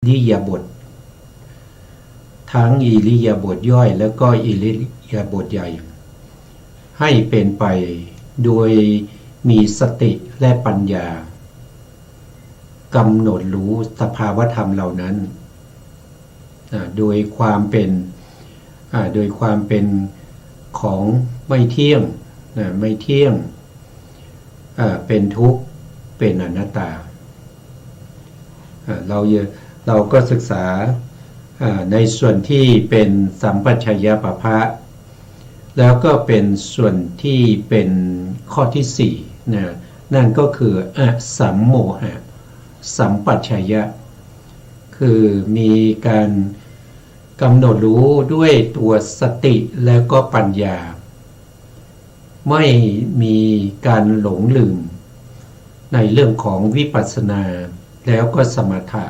ริยาบถทั้งอิริยาบถย่อยแล้วก็อิริยาบถใหญ่ให้เป็นไปโดยมีสติและปัญญากำหนดรู้สภาวธรรมเหล่านั้นโดยความเป็นของไม่เที่ยงไม่เที่ยงเป็นทุกข์เป็นอนัตตาเราก็ศึกษาในส่วนที่เป็นสัมปชัญญะปภะแล้วก็เป็นส่วนที่เป็นข้อที่สี่นั่นก็คืออสัมโมหะสัมปชัญญะคือมีการกำหนดรู้ด้วยตัวสติแล้วก็ปัญญาไม่มีการหลงลืมในเรื่องของวิปัสสนาแล้วก็สมถะ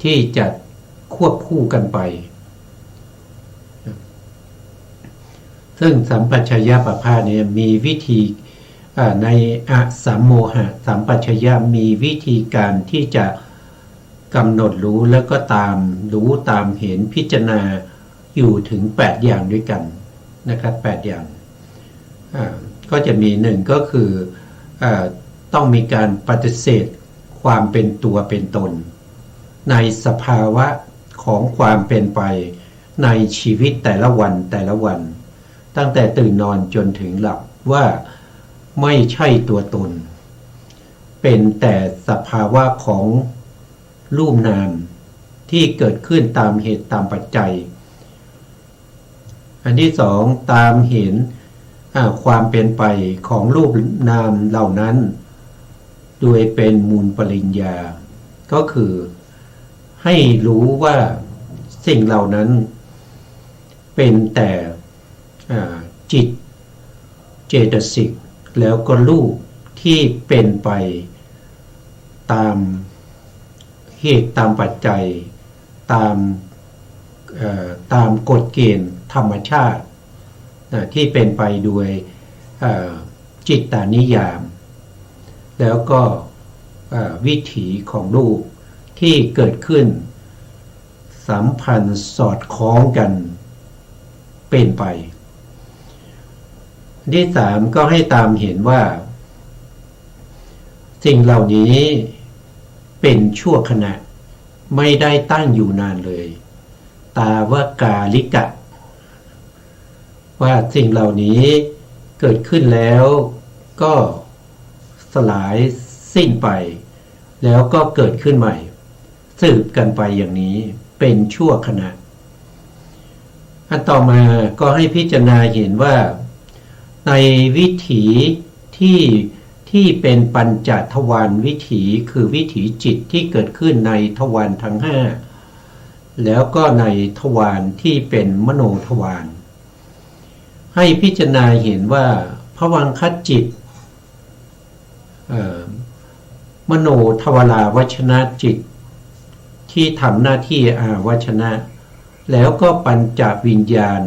ที่จะควบคู่กันไปซึ่งสัมปชัญญะปภะเนี่ยมีวิธีในอสัมโมหะสัมปชัญญะมีวิธีการที่จะกำหนดรู้แล้วก็ตามรู้ตามเห็นพิจารณาอยู่ถึง8อย่างด้วยกันนะครับ8อย่างก็จะมี1ก็คือต้องมีการปฏิเสธความเป็นตัวเป็นตนในสภาวะของความเป็นไปในชีวิตแต่ละวันตั้งแต่ตื่นนอนจนถึงหลับว่าไม่ใช่ตัวตนเป็นแต่สภาวะของรูปนามที่เกิดขึ้นตามเหตุตามปัจจัยอันที่สองตามเห็นความเป็นไปของรูปนามเหล่านั้นโดยเป็นมูลปริญญาก็คือให้รู้ว่าสิ่งเหล่านั้นเป็นแต่จิตเจตสิกแล้วก็รูปที่เป็นไปตามเหตุตามปัจจัยตามกฎเกณฑ์ธรรมชาติที่เป็นไปโดยจิตตานิยามแล้วก็วิถีของรูปที่เกิดขึ้นสัมพันธ์สอดคล้องกันเป็นไปที่สามก็ให้ตามเห็นว่าสิ่งเหล่านี้เป็นชั่วขณะไม่ได้ตั้งอยู่นานเลยตาวกาลิกะว่าสิ่งเหล่านี้เกิดขึ้นแล้วก็สลายสิ้นไปแล้วก็เกิดขึ้นใหม่สืบกันไปอย่างนี้เป็นชั่วขณะอันต่อมาก็ให้พิจารณาเห็นว่าในวิถีที่เป็นปัญจทวารวิถีคือวิถีจิตที่เกิดขึ้นในทวารทั้งห้าแล้วก็ในทวารที่เป็นมโนทวารให้พิจารณาเห็นว่าภวังคจิตมโนทวาราวชนะจิตที่ทำหน้าที่อาวชนะแล้วก็ปัญจวิญญาณ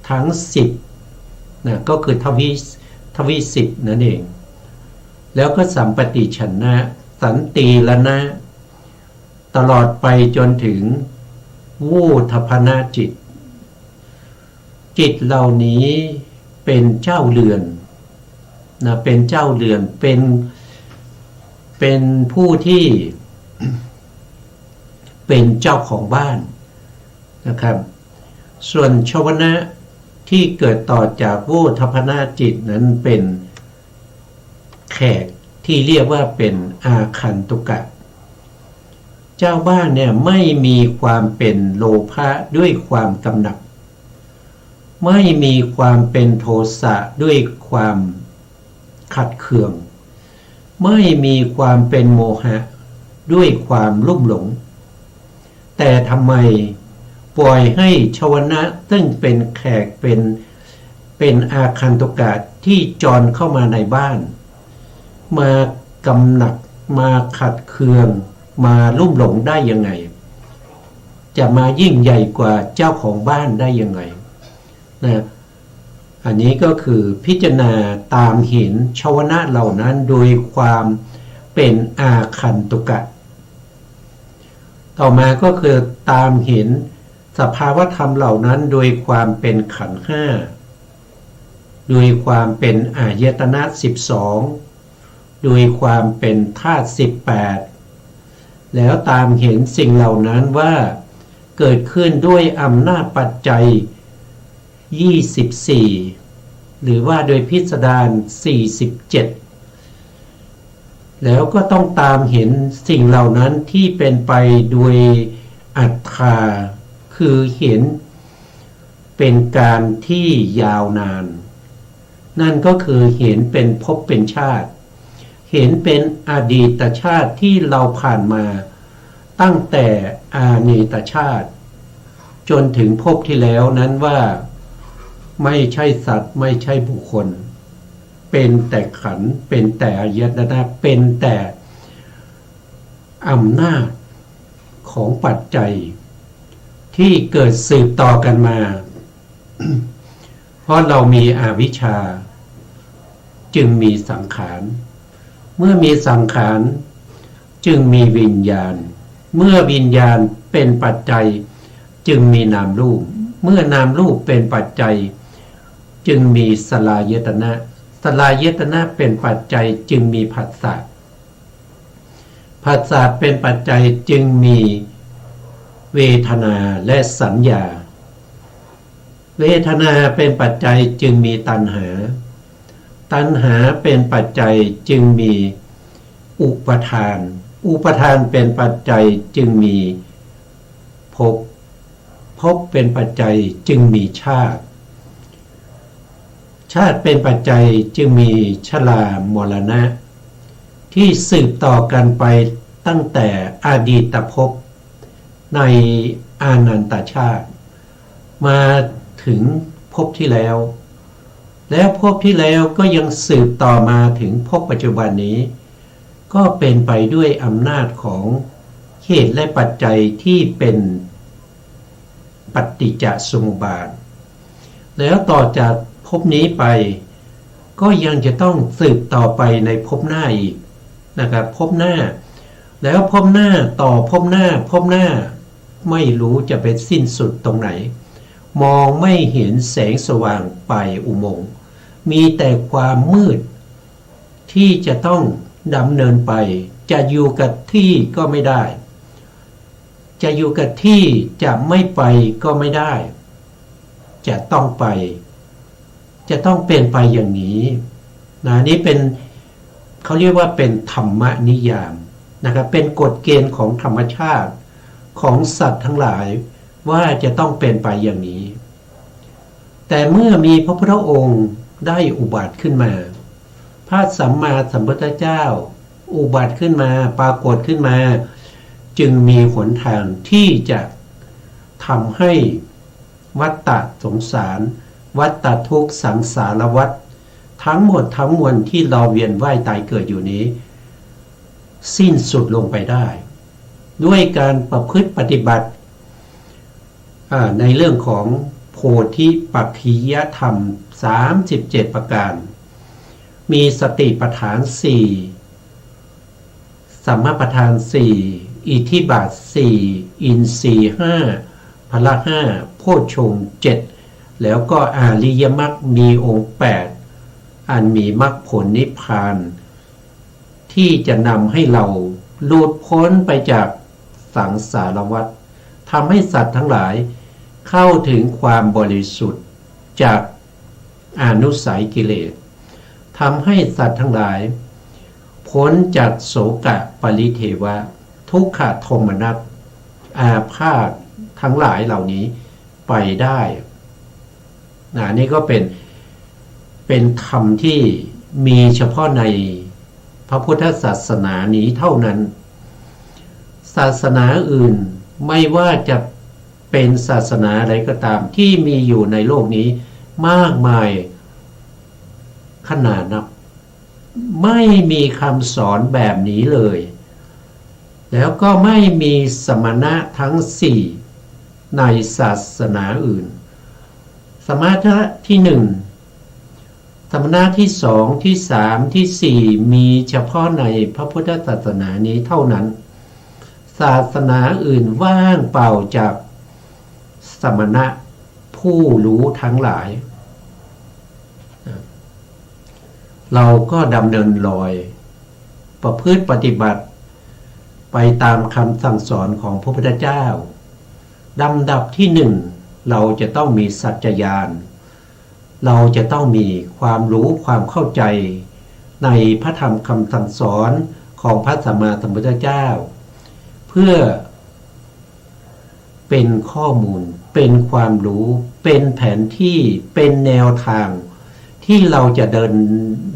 ทั้ง10ก็คือทวิ10นั่นเองแล้วก็สัมปติชนะสันติละนะตลอดไปจนถึงวูทพนาจิตเหล่านี้เป็นเจ้าเรือนเป็นเจ้าเรือนเป็นผู้ที่เป็นเจ้าของบ้านนะครับส่วนชวนะที่เกิดต่อจากวูทพนาจิตนั้นเป็นแขกที่เรียกว่าเป็นอาคันตุกะเจ้าบ้านเนี่ยไม่มีความเป็นโลภะด้วยความกำหนัดไม่มีความเป็นโทสะด้วยความขัดเคืองไม่มีความเป็นโมหะด้วยความลุ่มหลงแต่ทำไมปล่อยให้ชวนะซึ่งเป็นแขกเป็นอาคันตุกะที่จรเข้ามาในบ้านมากำหนัดมาขัดเคืองมาลุ่มหลงได้ยังไงจะมายิ่งใหญ่กว่าเจ้าของบ้านได้ยังไงอันนี้ก็คือพิจารณาตามเห็นชวนะเหล่านั้นโดยความเป็นอาคันตุกะ ต่อมาก็คือตามเห็นสภาวธรรมเหล่านั้นโดยความเป็นขันธ์ห้าโดยความเป็นอายตนะ12โดยความเป็นธาตุ18แล้วตามเห็นสิ่งเหล่านั้นว่าเกิดขึ้นด้วยอำนาจปัจจัย24หรือว่าโดยพิสดาร47แล้วก็ต้องตามเห็นสิ่งเหล่านั้นที่เป็นไปโดยอัตถาคือเห็นเป็นการที่ยาวนานนั่นก็คือเห็นเป็นภพเป็นชาติเห็นเป็นอดีตชาติที่เราผ่านมาตั้งแต่อาเนตชาติจนถึงภพที่แล้วนั้นว่าไม่ใช่สัตว์ไม่ใช่บุคคลเป็นแต่ขันธ์เป็นแต่อายตนะเป็นแต่อำนาจของปัจจัยที่เกิดสืบต่อกันมา เพราะเรามีอวิชชาจึงมีสังขารเมื่อมีสังขารจึงมีวิญญาณเมื่อวิญญาณเป็นปัจจัยจึงมีนามรูปเมื่อนามรูปเป็นปัจจัยจึงมีสลายตนะสลายตนะเป็นปัจจัยจึงมีผัสสะผัสสะเป็นปัจจัยจึงมีเวทนาและสัญญาเวทนาเป็นปัจจัยจึงมีตัณหาตัณหาเป็นปัจจัยจึงมีอุปทานอุปทานเป็นปัจจัยจึงมีภพภพเป็นปัจจัยจึงมีชาติชาติเป็นปัจจัยจึงมีชรามรณะที่สืบต่อกันไปตั้งแต่อดีตภพในอานันตชาติมาถึงภพที่แล้วแล้วภพที่แล้วก็ยังสืบต่อมาถึงภพปัจจุบันนี้ก็เป็นไปด้วยอำนาจของเหตุและปัจจัยที่เป็นปฏิจจสมุปบาทแล้วต่อจากภพนี้ไปก็ยังจะต้องสืบต่อไปในภพหน้าอีกนะครับภพหน้าแล้วภพหน้าต่อภพหน้าภพหน้าไม่รู้จะเป็นสิ้นสุดตรงไหนมองไม่เห็นแสงสว่างปลายอุโมงค์มีแต่ความมืดที่จะต้องดำเนินไปจะอยู่กับที่ก็ไม่ได้จะอยู่กับที่จะไม่ไปก็ไม่ได้จะต้องไปจะต้องเป็นไปอย่างนี้นะนี่เป็นเขาเรียกว่าเป็นธรรมนิยามนะครับเป็นกฎเกณฑ์ของธรรมชาติของสัตว์ทั้งหลายว่าจะต้องเป็นไปอย่างนี้แต่เมื่อมีพระพุทธองค์ได้อุบัติขึ้นมาพระสัมมาสัมพุทธเจ้าอุบัติขึ้นมาปรากฏขึ้นมาจึงมีหนทางที่จะทำให้วัฏฏะสงสารวัฏฏะทุกข์สังสารวัฏทั้งหมดทั้งมวลที่เราเวียนว่ายตายเกิดอยู่นี้สิ้นสุดลงไปได้ด้วยการประพฤติปฏิบัติในเรื่องของโพธิปักขิยธรรม37ประการมีสติปัฏฐาน4สัมมาปัฏฐาน4อิทธิบาท4อินทรีย์5พละ5โพชฌงค์7แล้วก็อริยมรรคมีองค์8อันมีมรรคผลนิพพานที่จะนำให้เราหลุดพ้นไปจากสังสารวัฏทำให้สัตว์ทั้งหลายเข้าถึงความบริสุทธิ์จากอนุสัยกิเลสทำให้สัตว์ทั้งหลายพ้นจากโสกะปริเทวะทุกขโทมนัสอาพาธทั้งหลายเหล่านี้ไปได้นี่ก็เป็นธรรมที่มีเฉพาะในพระพุทธศาสนานี้เท่านั้นศาสนาอื่นไม่ว่าจะเป็นศาสนาอะไรก็ตามที่มีอยู่ในโลกนี้มากมายขนาดนับไม่มีคำสอนแบบนี้เลยแล้วก็ไม่มีสมณะทั้ง4ในศาสนาอื่นสมณะที่1สมณะที่2ที่3ที่4มีเฉพาะในพระพุทธศาสนานี้เท่านั้นส ศาสนาอื่นว่างเปล่าจากสมณะผู้รู้ทั้งหลายเราก็ดำเนินรอยประพฤติปฏิบัติไปตามคำสั่งสอนของพระพุทธเจ้าลำดับที่หนึ่งเราจะต้องมีสัจจญาณเราจะต้องมีความรู้ความเข้าใจในพระธรรมคำสั่งสอนของพระสัมมาสัมพุทธเจ้าเพื่อเป็นข้อมูลเป็นความรู้เป็นแผนที่เป็นแนวทางที่เราจะ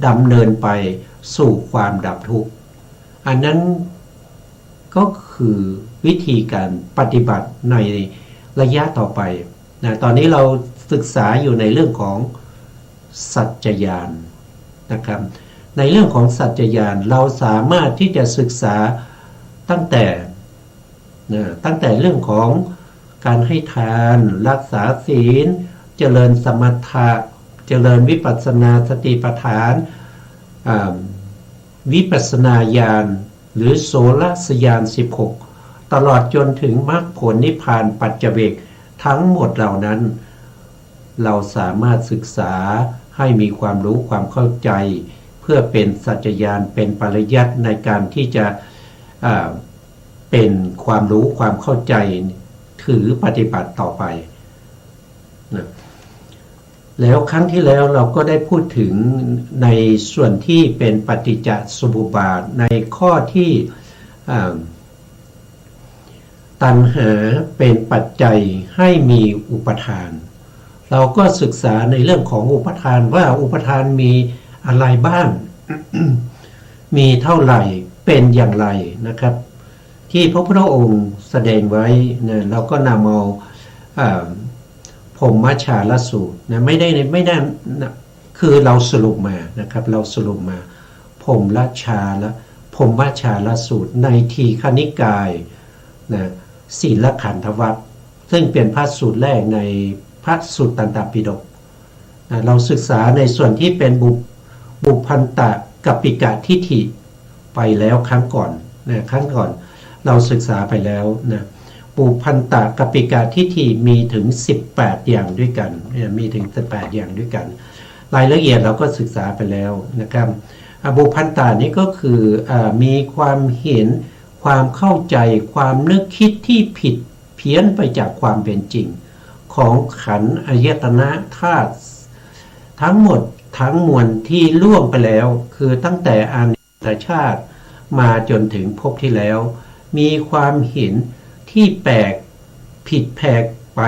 ดำเนินไปสู่ความดับทุกข์อันนั้นก็คือวิธีการปฏิบัติในระยะต่อไปนะตอนนี้เราศึกษาอยู่ในเรื่องของสัจจญาณนะครับในเรื่องของสัจจญาณเราสามารถที่จะศึกษาตั้งแต่เรื่องของการให้ทานรักษาศีลเจริญสมถะเจริญวิปัสสนาสติปัฏฐานวิปัสสนาญาณหรือโสรสญาณ16ตลอดจนถึงมรรคผลนิพพานปัจเจเวกทั้งหมดเหล่านั้นเราสามารถศึกษาให้มีความรู้ความเข้าใจเพื่อเป็นสัจจญาณเป็นปริยัติในการที่จะเป็นความรู้ความเข้าใจถือปฏิบัติต่อไปนะแล้วครั้งที่แล้วเราก็ได้พูดถึงในส่วนที่เป็นปฏิจจสมุปบาทในข้อที่ตัณหาเป็นปัจจัยให้มีอุปทานเราก็ศึกษาในเรื่องของอุปทานว่าอุปทานมีอะไรบ้าง มีเท่าไหร่เป็นอย่างไรนะครับที่พระพุทธองค์แสดงไว้นะเราก็นำเอาพรหมชาลสูตรนะไม่ได้นะคือเราสรุปมานะครับเราสรุปมาพรหมชาลสูตรในทีฆนิกายนะศีลขันธวรรษซึ่งเป็นพระสูตรแรกในพระสุตตันตปิฎกนะเราศึกษาในส่วนที่เป็นบุพพันตกัปปิกะทิฏฐิไปแล้วครั้งก่อนเราศึกษาไปแล้วนะบุพพันตกัปปิกะทิฏฐิมีถึง18อย่างด้วยกันมีถึง18อย่างด้วยกันรายละเอียดเราก็ศึกษาไปแล้วนะครับบุพพันตนี้ก็คือมีความเห็นความเข้าใจความนึกคิดที่ผิดเพี้ยนไปจากความเป็นจริงของขันธ์อายตนะธาตุทั้งหมดทั้งมวลที่ล่วงไปแล้วคือตั้งแต่อดีตชาติมาจนถึงภพที่แล้วมีความเห็นที่แปลกผิดแผกไป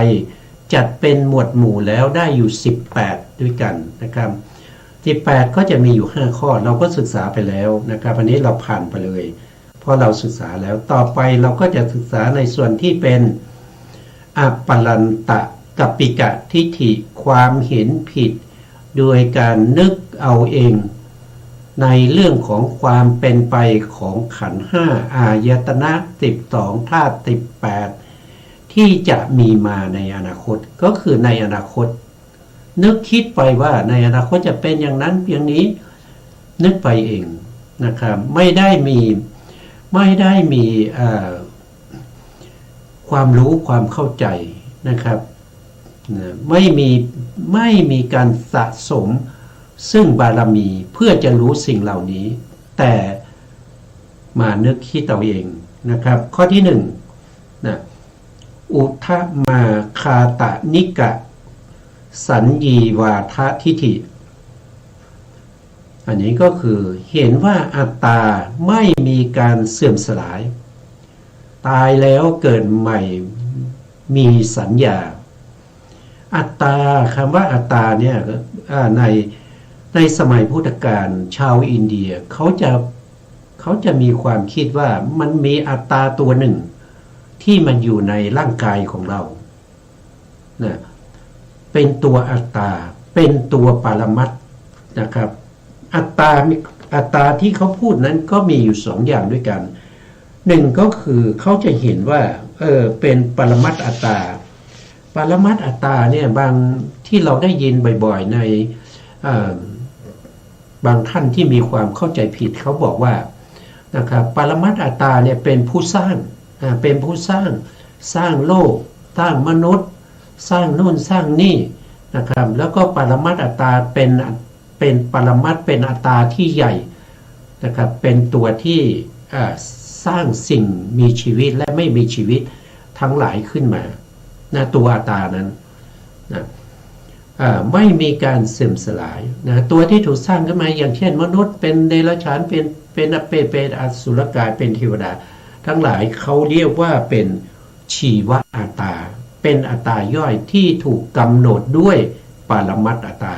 จัดเป็นหมวดหมู่แล้วได้อยู่18ด้วยกันนะครับ18ก็จะมีอยู่5ข้อเราก็ศึกษาไปแล้วนะครับอันนี้เราผ่านไปเลยเพราะเราศึกษาแล้วต่อไปเราก็จะศึกษาในส่วนที่เป็นอปลันตกัปปิกะทิฏฐิความเห็นผิดโดยการนึกเอาเองในเรื่องของความเป็นไปของขันธ์5อายตนะ12ธาตุ18ที่จะมีมาในอนาคตก็คือในอนาคตนึกคิดไปว่าในอนาคตจะเป็นอย่างนั้นอย่างนี้นึกไปเองนะครับไม่ได้มีความรู้ความเข้าใจนะครับไม่มีการสะสมซึ่งบารมีเพื่อจะรู้สิ่งเหล่านี้แต่มานึกคิดเอาเองนะครับข้อที่1นะอุทธมาคาตนิกะสัญญีวาททิฏฐิอันนี้ก็คือเห็นว่าอัตตาไม่มีการเสื่อมสลายตายแล้วเกิดใหม่มีสัญญาอัตตาคำว่าอัตตาเนี่ยในสมัยพุทธกาลชาวอินเดียเขาจะมีความคิดว่ามันมีอัตตาตัวหนึ่งที่มันอยู่ในร่างกายของเรานะเป็นตัวอัตตาเป็นตัวปรมัตถ์นะครับอัตตาที่เขาพูดนั้นก็มีอยู่2อย่างด้วยกันหนึ่งก็คือเขาจะเห็นว่าเป็นปรมัตถ์อัตตาปรมัตถ์อัตตาเนี่ยบางที่เราได้ยินบ่อยๆในบางท่านที่มีความเข้าใจผิดเขาบอกว่านะครับปรมัตถ์อัตตาเนี่ยเป็นผู้สร้าง เป็นผู้สร้างโลกสร้างมนุษย์สร้างนู่นสร้างนี่นะครับแล้วก็ปรมัตถ์อัตตาเป็นปรมัตถ์เป็นอัตตาที่ใหญ่นะครับเป็นตัวที่สร้างสิ่งมีชีวิตและไม่มีชีวิตทั้งหลายขึ้นมานะตัวอัตตานั้นนะไม่มีการเสื่อมสลายนะตัวที่ถูกสร้างขึ้นมาอย่างเช่นมนุษย์เป็นเดรัจฉานเป็นอสุรกายเป็นเทวดาทั้งหลายเขาเรียกว่าเป็นชีวอัตตาเป็นอัตตาย่อยที่ถูกกำหนดด้วยปรมัตถ์อัตตา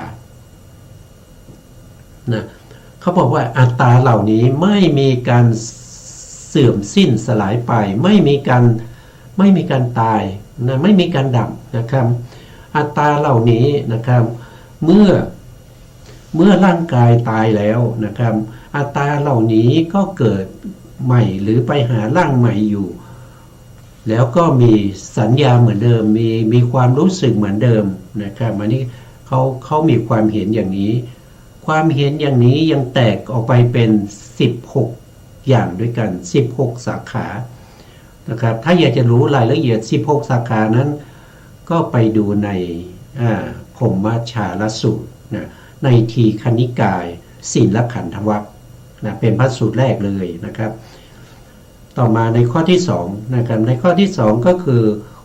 นะเขาบอกว่าอัตตาเหล่านี้ไม่มีการเสื่อมสิ้นสลายไปไม่มีการตายนะไม่มีการดับนะครับอัตตาเหล่านี้นะครับเมื่อร่างกายตายแล้วนะครับอัตตาเหล่านี้ก็เกิดใหม่หรือไปหาร่างใหม่อยู่แล้วก็มีสัญญาเหมือนเดิมมีความรู้สึกเหมือนเดิมนะครับอันนี้เขามีความเห็นอย่างนี้ความเห็นอย่างนี้ยังแตกออกไปเป็น16อย่างด้วยกัน16สาขานะครับถ้าอยากจะรู้รายละเอียด16สาขานั้นก็ไปดูในพรหมชาลสูตรนะในทีฆนิกายศีลขันธวรรคนะเป็นพระสูตรแรกเลยนะครับต่อมาในข้อที่2นะครับในข้อที่2ก็คือ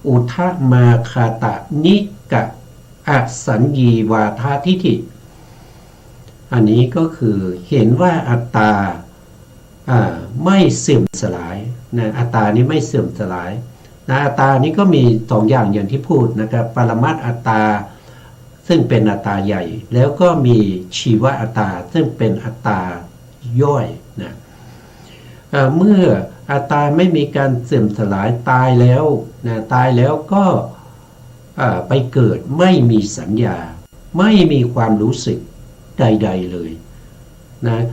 อุทะมาคาตะนิกะอสัญญีวาทาทิฏฐิอันนี้ก็คือเห็นว่าอัตตาไม่เสื่อมสลายนะอัตตานี้ไม่เสื่อมสลายนะอัตตานี้ก็มี2อย่างที่พูดนะครับปรมัตถ์อัตตาซึ่งเป็นอัตตาใหญ่แล้วก็มีชีวอัตตาซึ่งเป็นอัตตาย่อยนะเมื่ออัตตาไม่มีการเสื่อมสลายตายแล้วนะตายแล้วก็ไปเกิดไม่มีสัญญาไม่มีความรู้สึกใดๆเลยนะ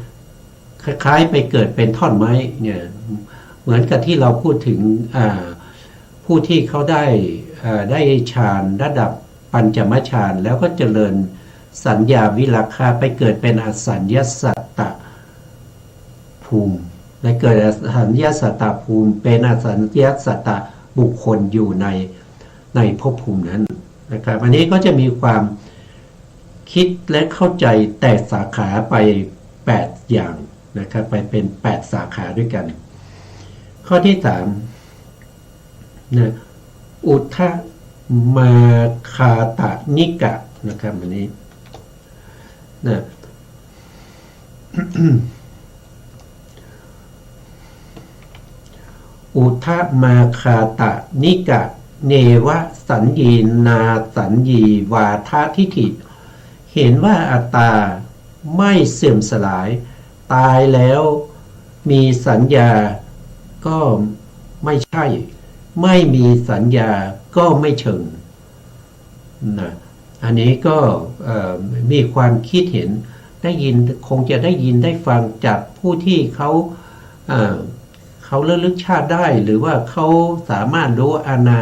คล้ายๆไปเกิดเป็นท่อนไม้เนี่ยเหมือนกับที่เราพูดถึงผู้ที่เขาได้ฌานระดับปัญจมฌานแล้วก็เจริญสัญญาวิราคะไปเกิดเป็นอสัญญาสัตตภูมิและเกิดอสัญญาสัตตภูมิเป็นอสัญญาสัตตบุคคลอยู่ในภพภูมินั้นนะครับอันนี้ก็จะมีความคิดและเข้าใจแตกสาขาไป8อย่างนะครับไปเป็น8สาขาด้วยกันข้อที่3นะอุทะมาคาตะนิกะนะครับอันนี้นะอุทะมาคาตะนิกะเนวสัญญีนาสัญญีวาทาทิฏฐิเห็นว่าอัตตาไม่เสื่อมสลายตายแล้วมีสัญญาก็ไม่ใช่ไม่มีสัญญาก็ไม่เชิงนะอันนี้ก็มีความคิดเห็นได้ยินคงจะได้ยินได้ฟังจากผู้ที่เขาระลึกชาติได้หรือว่าเขาสามารถรู้อนา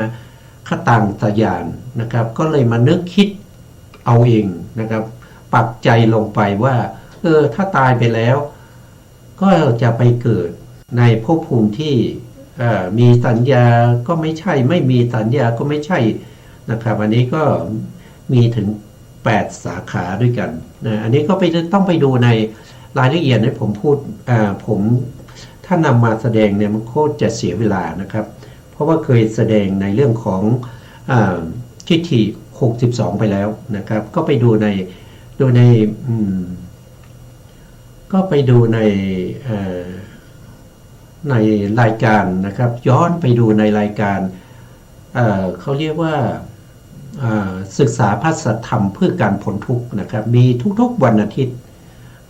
คตังสยานนะครับก็เลยมานึกคิดเอาเองนะครับปักใจลงไปว่าถ้าตายไปแล้วก็จะไปเกิดในภพภูมิที่มีสัญญาก็ไม่ใช่ไม่มีสัญญาก็ไม่ใช่นะครับอันนี้ก็มีถึง8สาขาด้วยกันนะอันนี้ก็ต้องไปดูในรายละเอียดให้ผมพูดผมถ้านำมาแสดงเนี่ยมันโคตรจะเสียเวลานะครับเพราะว่าเคยแสดงในเรื่องของทิฏฐิ62ไปแล้วนะครับก็ไปดูในในรายการนะครับย้อนไปดูในรายการเขาเรียกว่าศึกษาพระสัทธรรมเพื่อการพ้นทุกข์นะครับมีทุกๆวันอาทิตย์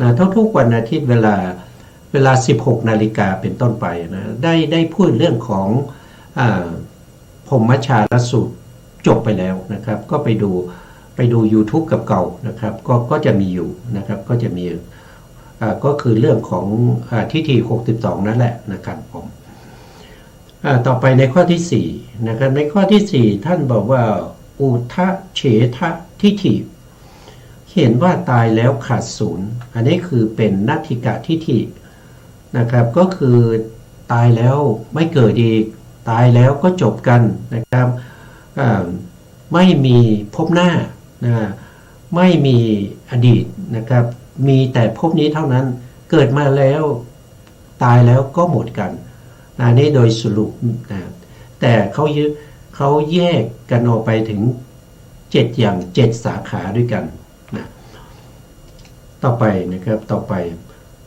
นะทุกๆวันอาทิตย์เวลา 16 นาฬิกาเป็นต้นไปนะได้พูดเรื่องของพรหมชาลสูตรจบไปแล้วนะครับก็ไปดู YouTube กับเก่านะครับก็จะมีอยู่นะครับก็จะมีก็คือเรื่องของทิฏฐิ62นั่นแหละนะครับผมต่อไปในข้อที่4นะครับในข้อที่4ท่านบอกว่าอุทะเฉทะทิฏฐิเห็นว่าตายแล้วขาดศูนย์อันนี้คือเป็นนัตถิกะทิฏฐินะครับก็คือตายแล้วไม่เกิดอีก ตายแล้วก็จบกันนะครับไม่มีภพหน้านะไม่มีอดีตนะครับมีแต่ภพนี้เท่านั้นเกิดมาแล้วตายแล้วก็หมดกันนะนี่โดยสรุปนะแต่เขาแยกกันออกไปถึง7อย่าง7สาขาด้วยกันนะต่อไปนะครับต่อไป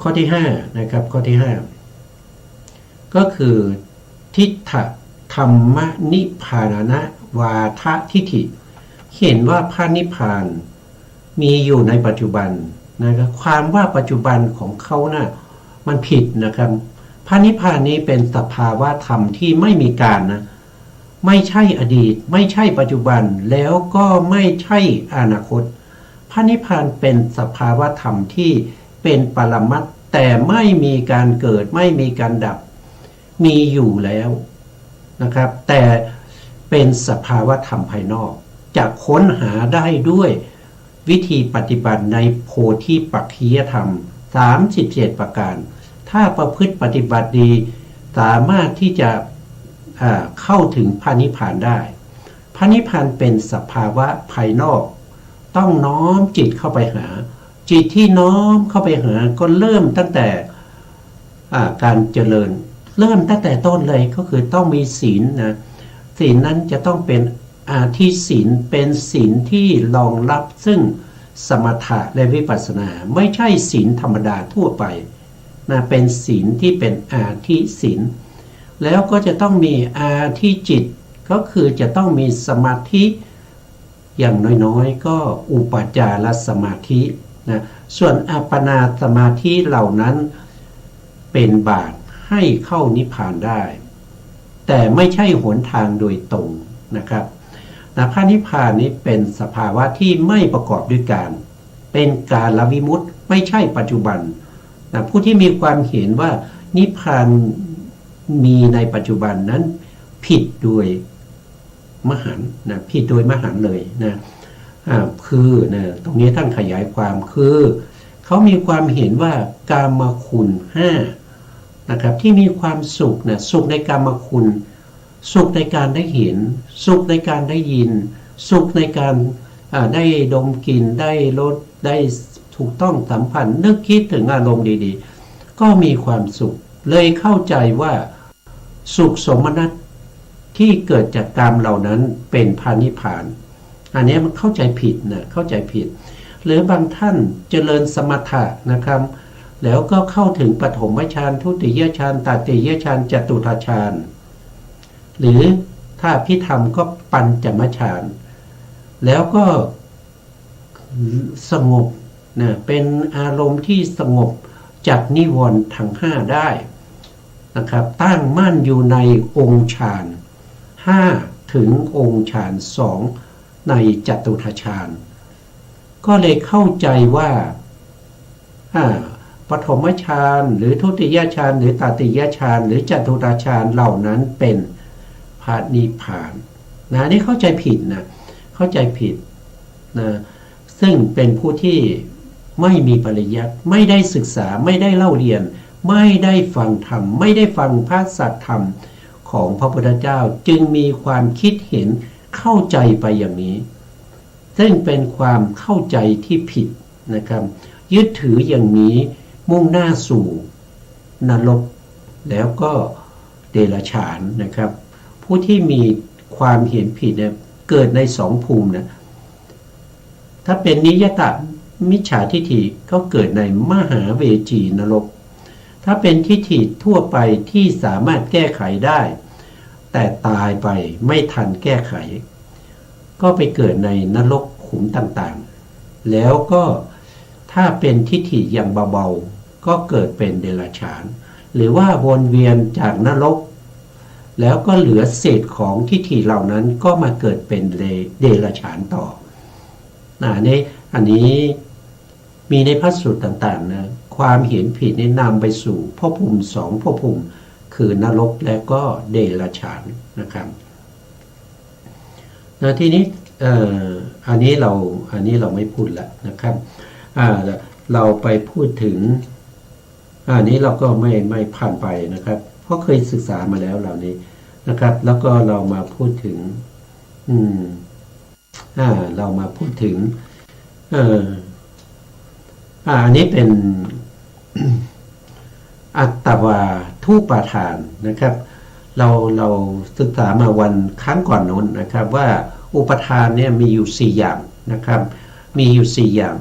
ข้อที่5นะครับข้อที่5ก็คือทิฏฐธรรมนิพพานะวาททิฏฐิเห็นว่าพระนิพพานมีอยู่ในปัจจุบันนะครับความว่าปัจจุบันของเขานะ่ะมันผิดนะครับพระนิพพานนี้เป็นสภาวะธรรมที่ไม่มีการนะไม่ใช่อดีตไม่ใช่ปัจจุบันแล้วก็ไม่ใช่อนาคตพระนิพพานเป็นสภาวะธรรมที่เป็นปรมัตถ์แต่ไม่มีการเกิดไม่มีการดับมีอยู่แล้วนะครับแต่เป็นสภาวะธรรมภายนอกจะค้นหาได้ด้วยวิธีปฏิบัติในโพธิปักขิยธรรม37ประการถ้าประพฤติปฏิบัติดีสามารถที่จะเข้าถึงพระนิพพานได้พระนิพพานเป็นสภาวะภายนอกต้องน้อมจิตเข้าไปหาจิตที่น้อมเข้าไปหาก็เริ่มตั้งแต่การเจริญเริ่มตั้งแต่ต้นเลยก็คือต้องมีศีลนะศีลนั้นจะต้องเป็นที่ศีลเป็นศีลที่รองรับซึ่งสมถะและวิปัสสนาไม่ใช่ศีลธรรมดาทั่วไปนะเป็นศีลที่เป็นอาทิศีลแล้วก็จะต้องมีอาทิจิตก็คือจะต้องมีสมาธิอย่างน้อยๆก็อุปจารสมาธินะส่วนอัปปนาสมาธิเหล่านั้นเป็นบาตรให้เข้านิพพานได้แต่ไม่ใช่หนทางโดยตรงนะครับนะพระนิพพานนี้เป็นสภาวะที่ไม่ประกอบด้วยการเป็นกาลวิมุตติไม่ใช่ปัจจุบันนะผู้ที่มีความเห็นว่านิพพานมีในปัจจุบันนั้นผิดโดยมหันต์นะผิดโดยมหันต์เลยนะคือนะตรงนี้ท่านขยายความคือเขามีความเห็นว่ากามคุณ5นะครับที่มีความสุขนะสุขในกามคุณสุขในการได้เห็นสุขในการได้ยินสุขในการได้ดมกลิ่นได้รสได้ถูกต้องสัมผัสนึกคิดถึงอารมณ์ดีๆก็มีความสุขเลยเข้าใจว่าสุขสมนัตที่เกิดจากกามเหล่านั้นเป็นพระนิพพานอันนี้มันเข้าใจผิดนะเข้าใจผิดหรือบางท่านเจริญสมถะนะครับแล้วก็เข้าถึงปฐมฌานทุติยฌานตติยฌานจตุตฌานหรือถ้าพิธรรมก็ปัญจมฌานแล้วก็สงบนะเป็นอารมณ์ที่สงบจากนิวรณ์ทั้ง5ได้นะครับตั้งมั่นอยู่ในองค์ฌาน5ถึงองค์ฌาน2ในจตุตฌานก็เลยเข้าใจว่าปฐมฌานหรือทุติยฌานหรือตติยฌานหรือจตุตฌานเหล่านั้นเป็นพระนิพพานนะนี่เข้าใจผิดนะเข้าใจผิดนะซึ่งเป็นผู้ที่ไม่มีปริยัติไม่ได้ศึกษาไม่ได้เล่าเรียนไม่ได้ฟังธรรมไม่ได้ฟังพระสัจธรรมของพระพุทธเจ้าจึงมีความคิดเห็นเข้าใจไปอย่างนี้ซึ่งเป็นความเข้าใจที่ผิดนะครับยึดถืออย่างนี้มุ่งหน้าสู่นรกแล้วก็เดรัจฉานนะครับผู้ที่มีความเห็นผิดเนี่ยเกิดใน2ภูมินะถ้าเป็นนิยตมิจฉาทิฏฐิก็เกิดในมหาเวจีนรกถ้าเป็นทิฏฐิทั่วไปที่สามารถแก้ไขได้แต่ตายไปไม่ทันแก้ไขก็ไปเกิดในนรกขุมต่างๆแล้วก็ถ้าเป็นทิฏฐิอย่างเบาๆก็เกิดเป็นเดรัจฉานหรือว่าวนเวียนจากนรกแล้วก็เหลือเศษของทิฏฐิเหล่านั้นก็มาเกิดเป็นเดรัจฉานต่ออันนี้มีในพระสูตรต่างๆนะความเห็นผิดนี้นำไปสู่ภพภูมิ2ภพภูมิคือนรกและก็เดรัจฉานนะครับทีนี้อันนี้เราไม่พูดแล้วนะครับเราไปพูดถึงอันนี้เราก็ไม่ผ่านไปนะครับเพราะเคยศึกษามาแล้วเหล่านี้ นะครับ แล้วก็เรามาพูดถึงอืมเรามาพูดถึงอันนี้เป็น อัตวาทุปาทานนะครับ เราศึกษามาวันครั้งก่อนนู้นนะครับว่าอุปทานเนี่ยมีอยู่4อย่างนะครับมีอยู่4อย่าง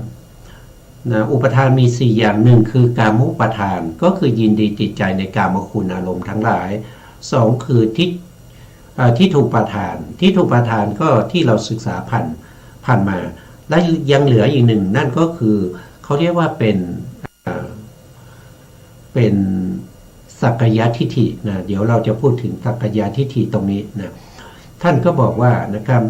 นะอุปทานมี4อย่างหนึ่งคือกามุปทานก็คือยินดีติดใจในกามคุณอารมณ์ทั้งหลาย2คือทิฏฐุปทานทิฏฐุปทานก็ที่เราศึกษาผ่านมาและยังเหลืออีกหนึ่งนั่นก็คือเขาเรียกว่าเป็นสักกายทิฏฐินะเดี๋ยวเราจะพูดถึงสักกายทิฏฐิตรงนี้นะท่านก็บอกว่านะครับ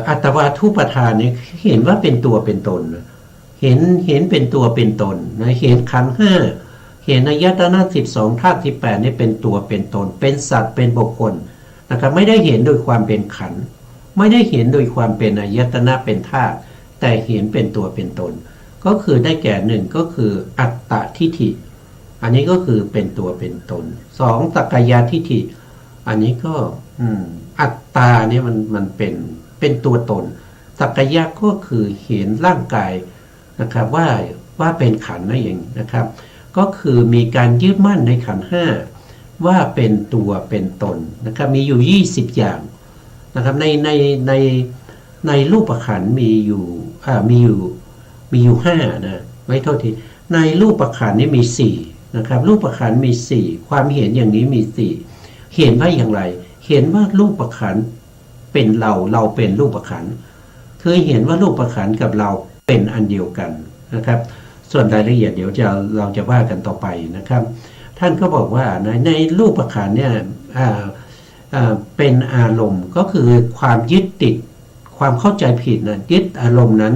อัตวาทุปทานเนี่ยเห็นว่าเป็นตัวเป็นตนนะเห็นเป็นตัวเป็นตนนะเห็นขันธ์ห้าเห็นอายตนะ12ธาตุ18นี่เป็นตัวเป็นตนเป็นสัตว์เป็นบุคคลนะครับไม่ได้เห็นโดยความเป็นขันธ์ไม่ได้เห็นโดยความเป็นอายตนะเป็นธาตุแต่เห็นเป็นตัวเป็นตนก็คือได้แก่หนึ่งก็คืออัตตทิฏฐิอันนี้ก็คือเป็นตัวเป็นตน2สักกายทิฏฐิอันนี้ก็อัตตาเนี่ยมันเป็นตัวตนสักกายะก็คือเห็นร่างกายนะครับว่าเป็นขันธ์นั่นเองนะครับก็คือมีการยึดมั่นในขันธ์ห้าว่าเป็นตัวเป็นตนนะครับมีอยู่20อย่างนะครับในรูปขันธ์มีอยู่5นะไม่โทษทีในรูปขันธ์นี่มี4นะครับรูปขันธ์มี4ความเห็นอย่างนี้มี4เห็นว่าอย่างไรเห็นว่ารูปขันธ์เป็นเราเป็นรูปขันธ์คือเห็นว่ารูปขันธ์กับเราเป็นอันเดียวกันนะครับส่วนรายละเอียดเดี๋ยวเราจะว่ากันต่อไปนะครับท่านก็บอกว่าในรูปขันธ์เนี่ยเป็นอารมณ์ก็คือความยึดติดความเข้าใจผิดนะยึดอารมณ์นั้น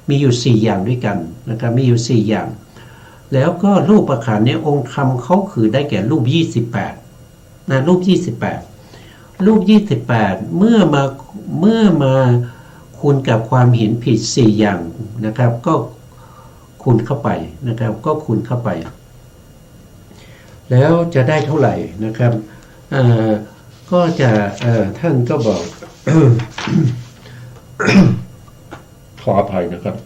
มีอยู่4อย่างด้วยกันนะครับมีอยู่4อย่างแล้วก็รูปขันธ์เนี่ยองค์ธรรมเขาคือได้แก่รูป28นะรูป28เมื่อมาคูณกับความเห็นผิด4อย่างนะครับก็คูณเข้าไปนะครับก็คูณเข้าไปแล้วจะได้เท่าไหร่นะครับก็จะท่านก็บอก ขออภัยนะครับ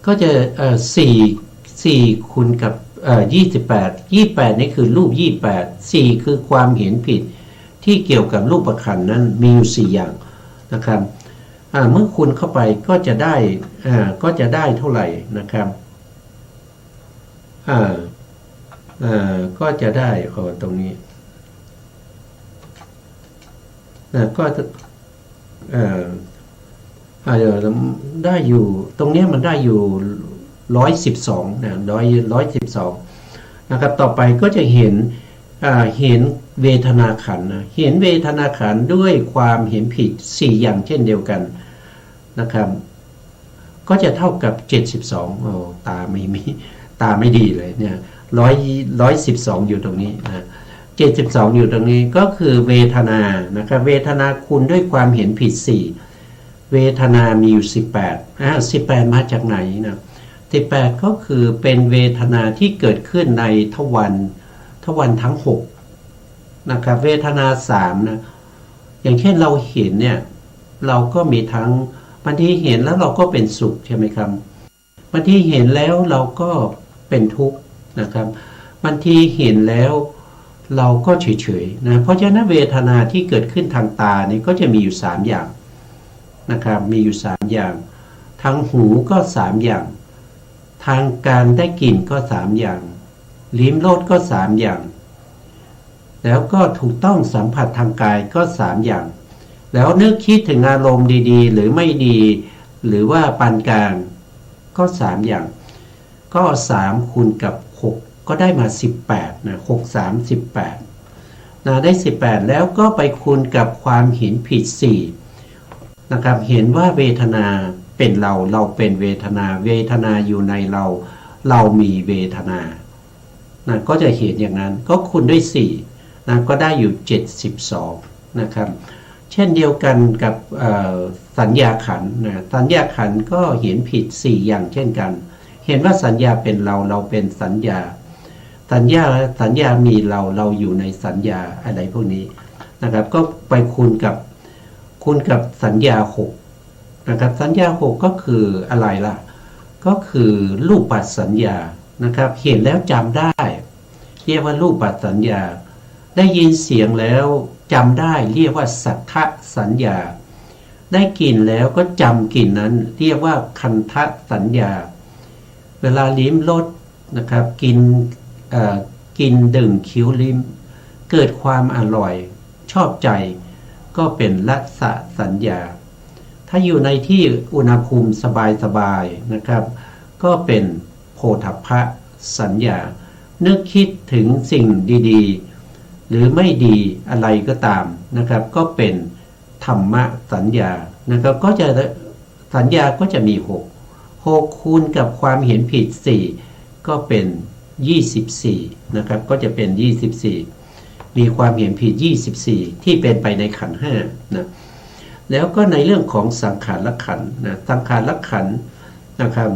ก็จะ4คูณกับ28นี่คือรูป28 4คือความเห็นผิดที่เกี่ยวกับรูปขันธ์นั้นมีอยู่4อย่างนะครับเมื่อคูณเข้าไปก็จะได้เท่าไหร่นะครับก็จะได้ตรงนี้ก็ได้อยู่ตรงนี้มันได้อยู่112นะ112นะครับต่อไปก็จะเห็นเวทนาขันธ์นะเห็นเวทนาขันธ์ด้วยความเห็นผิด4อย่างเช่นเดียวกันนะครับก็จะเท่ากับ72ตาไม่ดีเลยเนี่ย112อยู่ตรงนี้นะ72อยู่ตรงนี้ก็คือเวทนานะครับเวทนาคูณด้วยความเห็นผิด4เวทนามีอยู่18มาจากไหนนะ18ก็คือเป็นเวทนาที่เกิดขึ้นในทวารทั้ง6นะครับเวทนา3นะอย่างเช่นเราเห็นเนี่ยเราก็มีทั้งบางทีเห็นแล้วเราก็เป็นสุขใช่ไหมครับบางทีเห็นแล้วเราก็เป็นทุกข์นะครับบางทีเห็นแล้วเราก็เฉยๆนะเพราะฉะนั้นเวทนาที่เกิดขึ้นทางตานี่ก็จะมีอยู่3อย่างนะครับมีอยู่3อย่างทางหูก็3อย่างทางการได้กลิ่นก็3อย่างลิ้มรสก็3อย่างแล้วก็ถูกต้องสัมผัสทางกายก็3อย่างแล้วนึกคิดถึงอารมณ์ดีๆหรือไม่ดีหรือว่าปานกลางก็3อย่างก็3คูณกับ6ก็ได้มา18นะ6 3 18นะได้18แล้วก็ไปคูณกับความเห็นผิด4นะครับเห็นว่าเวทนาเป็นเราเป็นเวทนาอยู่ในเรามีเวทนานะก็จะเห็นอย่างนั้นก็คูณด้วย4นะก็ได้อยู่72นะครับเช่นเดียวกันกับสัญญาขันธ์นะสัญญาขันธ์ก็เห็นผิด4อย่างเช่นกัน เห็นว่าสัญญาเป็นเราเป็นสัญญาสัญญามีเราอยู่ในสัญญาอะไรพวกนี้นะครับก็ไปคูณกับสัญญา6นะครับสัญญา6ก็คืออะไรล่ะก็คือรูปปัจสัญญานะครับเห็นแล้วจำได้เรียกว่ารูปปัจสัญญาได้ยินเสียงแล้วจำได้เรียกว่าสัทธสัญญาได้กลิ่นแล้วก็จำกลิ่นนั้นเรียกว่าคันธสัญญาเวลาลิ้มรสนะครับกินดื่มเคี้ยวลิ้มเกิดความอร่อยชอบใจก็เป็นรสสัญญาถ้าอยู่ในที่อุณหภูมิสบายๆนะครับก็เป็นโผฏฐัพพสัญญานึกคิดถึงสิ่งดีๆหรือไม่ดีอะไรก็ตามนะครับก็เป็นธรรมสัญญานะครับก็จะสัญญาก็จะมี6คูณกับความเห็นผิด4ก็เป็น24นะครับก็จะเป็น24มีความเห็นผิด24ที่เป็นไปในขันธ์5นะแล้วก็ในเรื่องของสังขารขันธ์นะสังขารขันธ์นะครับ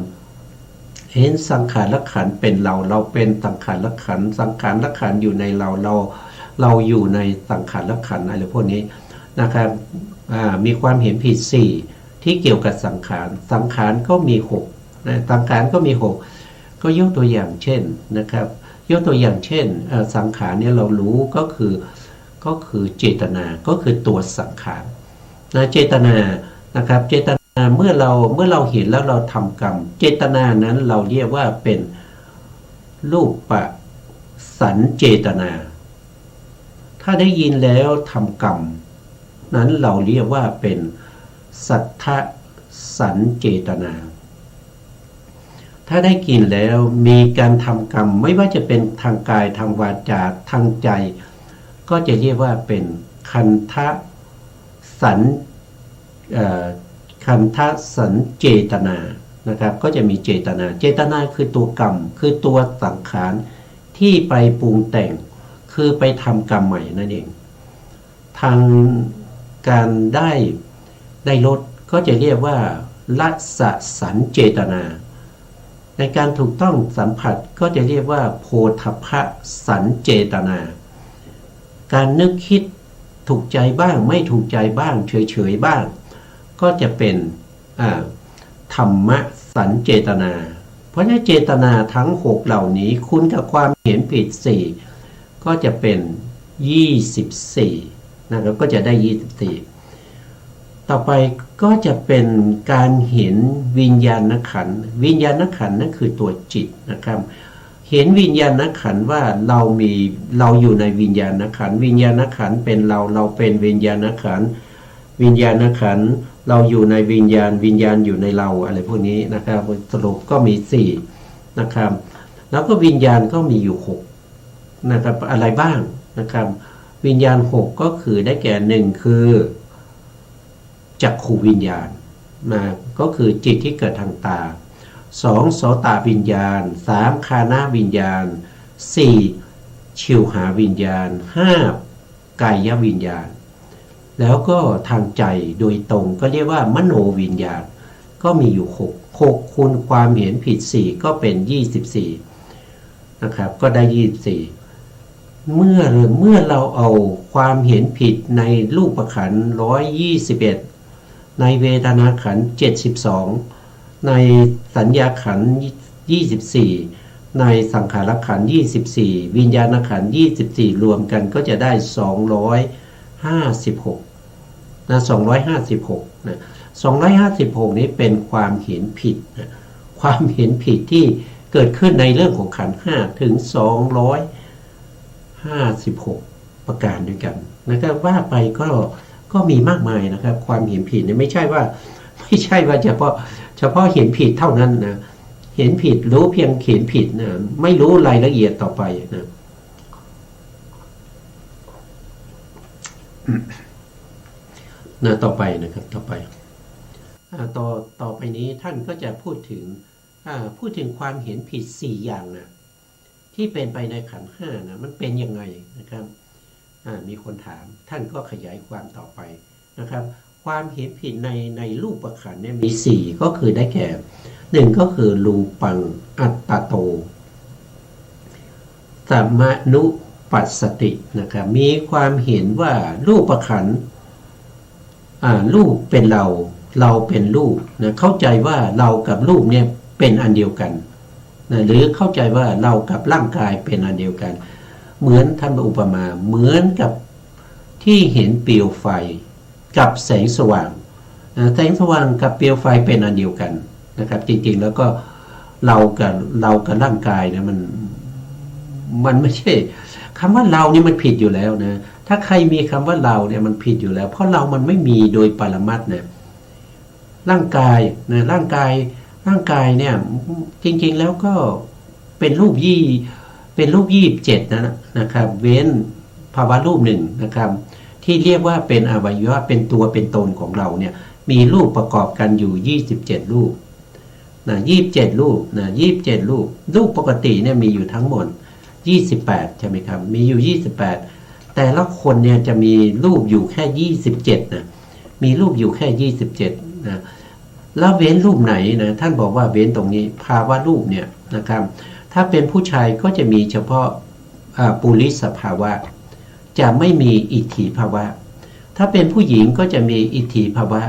เห็นสังขารขันธ์เป็นเราเป็นสังขารขันธ์สังขารขันธ์อยู่ในเราอยู่ในสังขารขันธ์อะไรพวกนี้นะครับมีความเห็นผิด4ที่เกี่ยวกับสังขารก็มี6นะสังขารก็มี6ก็ยกตัวอย่างเช่นนะครับยกตัวอย่างเช่นสังขารเนี่ยเรารู้ก็คือเจตนาก็คือตัวสังขารนะเจตนานะครับเจตนาเมื่อเราเห็นแล้วเราทำกรรมเจตนานั้นเราเรียกว่าเป็นรูปปสัญเจตนาถ้าได้ยินแล้วทำกรรมนั้นเราเรียกว่าเป็นสัทธสัญเจตนาถ้าได้กินแล้วมีการทำกรรมไม่ว่าจะเป็นทางกายทางวาจาทางใจก็จะเรียกว่าเป็นคันธสัญเจตนานะครับก็จะมีเจตนาคือตัวกรรมคือตัวสังขารที่ไปปรุงแต่งคือไปทำกรรมใหม่นั่นเองทางการได้ลดก็จะเรียกว่ารัสสัญเจตนาในการถูกต้องสัมผัสก็จะเรียกว่าโพธพสัญเจตนาการนึกคิดถูกใจบ้างไม่ถูกใจบ้างเฉยๆบ้างก็จะเป็นธรรมสัญเจตนาเพราะฉะนั้นเจตนาทั้ง6เหล่านี้คูณกับความเห็นผิด4ก็จะเป็น24นะครับก็จะได้24ต่อไปก็จะเป็นการเห็นวิญญาณขันธ์นั่นคือตัวจิตนะครับเห็นวิญญาณขันธ์ว่าเราอยู่ในวิญญาณขันธ์วิญญาณขันธ์เป็นเราเป็นวิญญาณขันธ์วิญญาณขันธ์เราอยู่ในวิญญาณอยู่ในเราอะไรพวกนี้นะครับสรุปก็มี4นะครับแล้วก็วิญญาณก็มีอยู่6นะครับอะไรบ้างนะครับวิญญาณ6ก็คือได้แก่1คือจักขุวิญญาณนะก็คือจิตที่เกิดทางตา2โสตวิญญาณ3ฆานวิญญาณ4ชิวหาวิญญาณ5กายวิญญาณแล้วก็ทางใจโดยตรงก็เรียกว่ามโนวิญญาณก็มีอยู่6คูณความเห็นผิด4ก็เป็น24นะครับก็ได้24เมื่อเราเอาความเห็นผิดในรูปขันธ์121ในเวทนาขันธ์72ในสัญญาขันธ์24ในสังขารขันธ์24วิญญาณขันธ์24รวมกันก็จะได้256นะ256นะ256นี้เป็นความเห็นผิดนะความเห็นผิดที่เกิดขึ้นในเรื่องของขันธ์5ถึง256ประการด้วยกันนะครับว่าไปก็มีมากมายนะครับความเห็นผิดเนี่ยไม่ใช่ว่าเฉพาะเห็นผิดเท่านั้นนะเห็นผิดรู้เพียงเห็นผิดนะไม่รู้รายละเอียดต่อไปนะต่อไปนะครับต่อไปต่อไปนี้ท่านก็จะพูดถึงความเห็นผิด4อย่างนะที่เป็นไปในขันธ์5นะมันเป็นยังไงนะครับมีคนถามท่านก็ขยายความต่อไปนะครับ ความเห็นผิดในรูปประขันธ์เนี่ยมีสี่ก็คือได้แก่หนึ่งก็คือรูปังอัตตโตสัมมานุปัสสตินะครับมีความเห็นว่ารูปประขันธ์รูปเป็นเราเป็นรูปนะเข้าใจว่าเรากับรูปเนี่ยเป็นอันเดียวกันนะหรือเข้าใจว่าเรากับร่างกายเป็นอันเดียวกันเหมือนท่านอุปมาเหมือนกับที่เห็นเปลวไฟกับแสงสว่างแสงสว่างกับเปลวไฟเป็นอันเดียวกันนะครับจริงๆแล้วก็เรากับร่างกายเนี่ยมันไม่ใช่คำว่าเรานี่มันผิดอยู่แล้วนะถ้าใครมีคำว่าเราเนี่ยมันผิดอยู่แล้วเพราะเรามันไม่มีโดยปรมัตถ์เนี่ยร่างกายนะร่างกายเนี่ยจริงๆแล้วก็เป็นรูป27นะครับเว้นภาวะรูปหนึ่งนะครับที่เรียกว่าเป็นอวัยวะเป็นตัวเป็นตนของเราเนี่ยมีรูปประกอบกันอยู่27รูปนะ27รูปนะ27รูปปกติเนี่ยมีอยู่ทั้งหมด28ใช่ไหมครับมีอยู่28แต่ละคนเนี่ยจะมีรูปอยู่แค่27นะมีรูปอยู่แค่27นะแล้วเว้นรูปไหนนะท่านบอกว่าเว้นตรงนี้ภาวะรูปเนี่ยนะครับถ้าเป็นผู้ชายก็จะมีเฉพาะปุริสภาวะจะไม่มีอิทธิภาวะถ้าเป็นผู้หญิงก็จะมีอิทธิภาวะ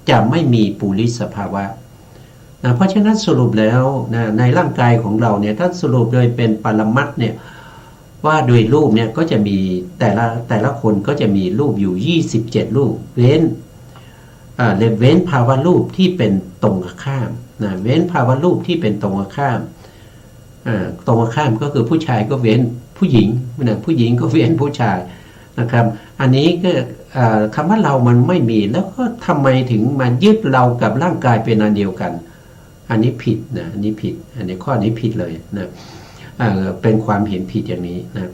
จะไม่มีปุริสภาวะนะเพราะฉะนั้นสรุปแล้วนะในร่างกายของเราเนี่ยถ้าสรุปโดยเป็นปรมัตถ์เนี่ยว่าโดยรูปเนี่ยก็จะมีแต่ละคนก็จะมีรูปอยู่27รูปเว้นภาวะรูปที่เป็นตรงข้ามนะเว้นภาวะรูปที่เป็นตรงข้ามตรงข้ามก็คือผู้ชายก็เว้นผู้หญิงนะผู้หญิงก็เว้นผู้ชายนะครับอันนี้ก็คำว่าเรามันไม่มีแล้วก็ทำไมถึงมายึดเรากับร่างกายเป็นอันเดียวกันอันนี้ผิดนะอันนี้ผิดอันนี้ข้อนี้ผิดเลยนะเป็นความเห็นผิดอย่างนี้นะ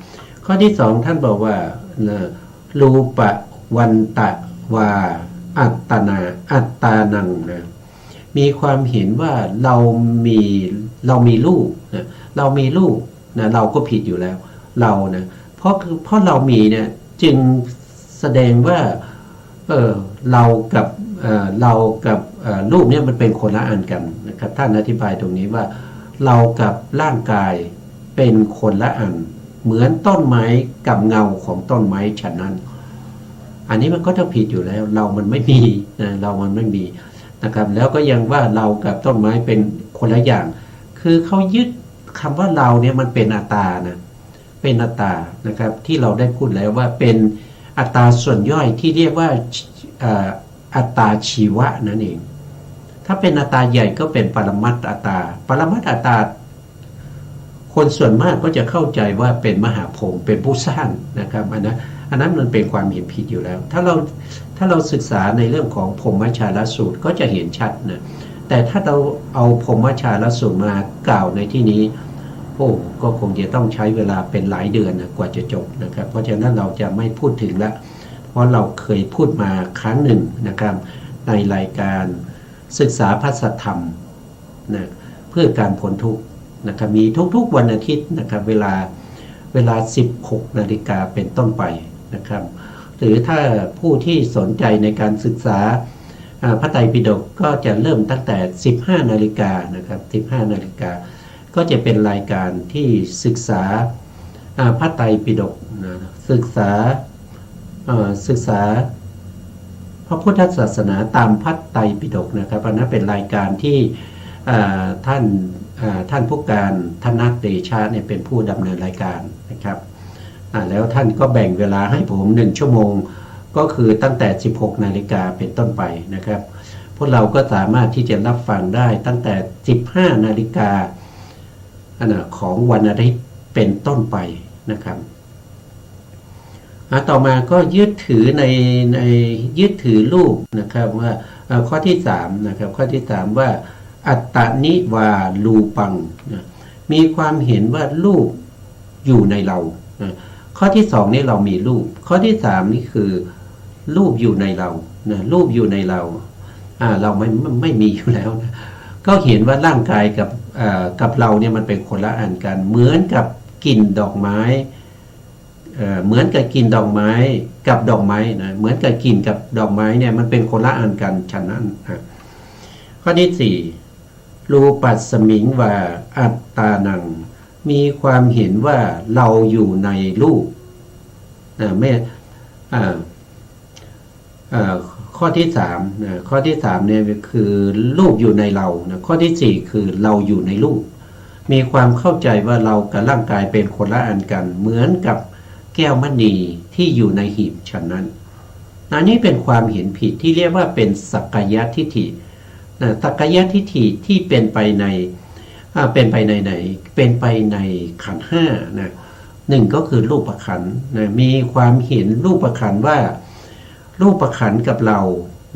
ข้อที่สองท่านบอกว่ารูปวันตะวาอัตตานังนะมีความเห็นว่าเรามีรูปนะเรามีรูปนะเราก็ผิดอยู่แล้วเรานะเพราะเรามีเนี่ยจึงแสดงว่าเรากับรูปเนี่ยมันเป็นคนละอันกันนะครับท่านอธิบายตรงนี้ว่าเรากับร่างกายเป็นคนละอันเหมือนต้นไม้กับเงาของต้นไม้ฉะนั้นอันนี้มันก็ต้องผิดอยู่แล้วเรามันไม่มีนะเรามันไม่มีนะครับแล้วก็ยังว่าเรากับต้นไม้เป็นคนละอย่างคือเขายึดคำว่าเราเนี่ยมันเป็นอัตตานะเป็นอัตตานะครับที่เราได้พูดแล้วว่าเป็นอัตตาส่วนย่อยที่เรียกว่าอัตตาชีวะนั่นเองถ้าเป็นอัตตาใหญ่ก็เป็นปรมัตถ์อัตตาปรมัตถ์อัตตาคนส่วนมากก็จะเข้าใจว่าเป็นมหาพรหมเป็นผู้สร้างนะครับอันนั้นมันเป็นความเห็นผิดอยู่แล้วถ้าเราศึกษาในเรื่องของพรหมชาลสูตรก็จะเห็นชัดนะแต่ถ้าเราเอาพรหมชาลสูตรมากล่าวในที่นี้ก็คงจะต้องใช้เวลาเป็นหลายเดือนนะกว่าจะจบนะครับเพราะฉะนั้นเราจะไม่พูดถึงละเพราะเราเคยพูดมาครั้งหนึ่งนะครับในรายการศึกษาพระสัทธรรมนะเพื่อการพ้นทุกข์นะครับมีทุกๆวันอาทิตย์นะครับเวลา 16 นาฬิกาเป็นต้นไปนะครับหรือถ้าผู้ที่สนใจในการศึกษาพระไตรปิฎกก็จะเริ่มตั้งแต่ 15 นาฬิกานะครับ 15 นาฬิกาก็จะเป็นรายการที่ศึกษาพระไตรปิฎกนะศึกษาพระพุทธศาสนาตามพระไตรปิฎกนะครับอันนั้นเป็นรายการที่ท่านผู้การธนเดชะเนี่ยเป็นผู้ดำเนินรายการนะครับแล้วท่านก็แบ่งเวลาให้ผม1ชั่วโมงก็คือตั้งแต่ 16 นาฬิกาเป็นต้นไปนะครับพวกเราก็สามารถที่จะรับฟังได้ตั้งแต่ 15 นาฬิกาของวันอาทิตย์เป็นต้นไปนะครับต่อมาก็ยึดถือในยึดถือรูปนะครับว่าข้อที่3นะครับข้อที่3ว่าอัตตนิวารูปังนะมีความเห็นว่ารูปอยู่ในเรานะข้อที่2นี่เรามีรูปข้อที่3นี่คือรูปอยู่ในเรานะรูปอยู่ในเราเราไม่มีอยู่แล้วนะก็เห็นว่าร่างกายกับเราเนี่ยมันเป็นคนละอันกันเหมือนกับกลิ่นดอกไม้ เหมือนกับกลิ่นดอกไม้กับดอกไม้นะเหมือนกับกลิ่นกับดอกไม้เนี่ยมันเป็นคนละอันกันฉะนั้นข้อที่สี่รูปัสสมิงว่าอัตตานังมีความเห็นว่าเราอยู่ในรูปไม่ข้อที่สามข้อที่สามเนี่ยคือรูปอยู่ในเราข้อที่สี่คือเราอยู่ในรูปมีความเข้าใจว่าเรากับร่างกายเป็นคนละอันกันเหมือนกับแก้วมณีที่อยู่ในหีบฉะนั้นอันนี้เป็นความเห็นผิดที่เรียกว่าเป็นสักกายทิฏฐิสักกายทิฏฐิที่เป็นไปในเป็นไปในไหนเป็นไปในขันธ์ห้านะหนึ่งก็คือรูปขันธ์นะมีความเห็นรูปขันธ์ว่ารูปขันธ์กับเรา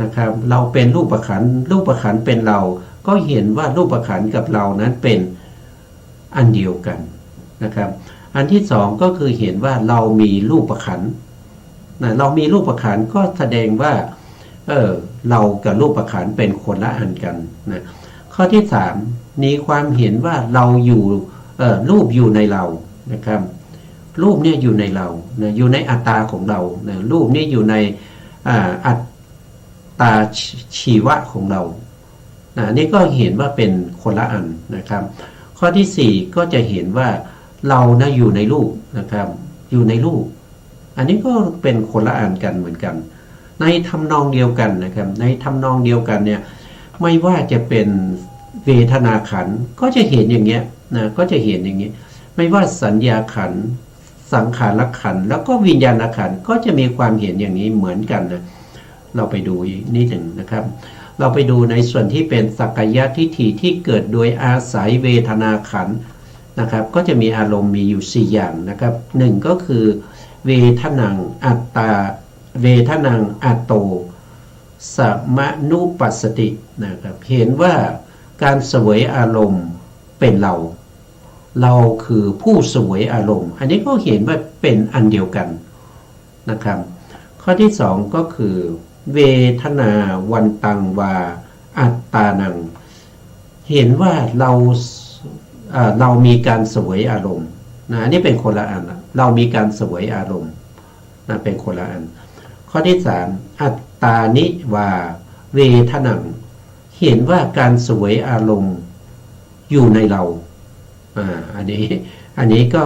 นะครับเราเป็นรูปขันธ์รูปขันธ์เป็นเราก็เห็นว่ารูปขันธ์กับเรานั้นเป็นอันเดียวกันนะครับอันที่สองก็คือเห็นว่าเรามีรูปขันธ์นะเรามีรูปขันธ์ก็แสดงว่าเรากับรูปขันธ์เป็นคนละอันกันนะข้อที่สามมีความเห็นว่าเราอยู่รูปอยู่ในเรานะครับรูปเนี่ยอยู่ในเรานะอยู่ในอัตตาของเรานะรูปนี่อยู่ในอัตตาชีวะของเรานะนี่ก็เห็นว่าเป็นคนละอันนะครับข้อที่สี่ก็จะเห็นว่าเรานะอยู่ในรูปนะครับอยู่ในรูปอันนี้ก็เป็นคนละอันกันเหมือนกันในทำนองเดียวกันนะครับในทำนองเดียวกันเนี่ยไม่ว่าจะเป็นเวทนาขันธ์ก็จะเห็นอย่างเงี้ยนะก็จะเห็นอย่างนี้ไม่ว่าสัญญาขันธ์สังขารขันธ์แล้วก็วิญญาณขันธ์ก็จะมีความเห็นอย่างนี้เหมือนกันนะเราไปดูนิดหนึ่งนะครับเราไปดูในส่วนที่เป็นสักกายทิฏฐิที่เกิดโดยอาศัยเวทนาขันธ์นะครับก็จะมีอารมณ์มีอยู่4อย่างนะครับหนึ่งก็คือเวทนังอัตตาเวทนังอัตโตสมนุปัสสตินะครับเห็นว่าการเสวยอารมณ์เป็นเราคือผู้เสวยอารมณ์อันนี้ก็เห็นว่าเป็นอันเดียวกันนะครับข้อที่สองก็คือเวทนาวันตังวาอัตตานังเห็นว่าเรามีการเสวยอารมณ์นะอันนี้เป็นคนละอันเรามีการเสวยอารมณ์นะเป็นคนละอันข้อที่สามอัตตานิวาเวทนังเห็นว่าการเสวยอารมณ์อยู่ในเราอันนี้ก็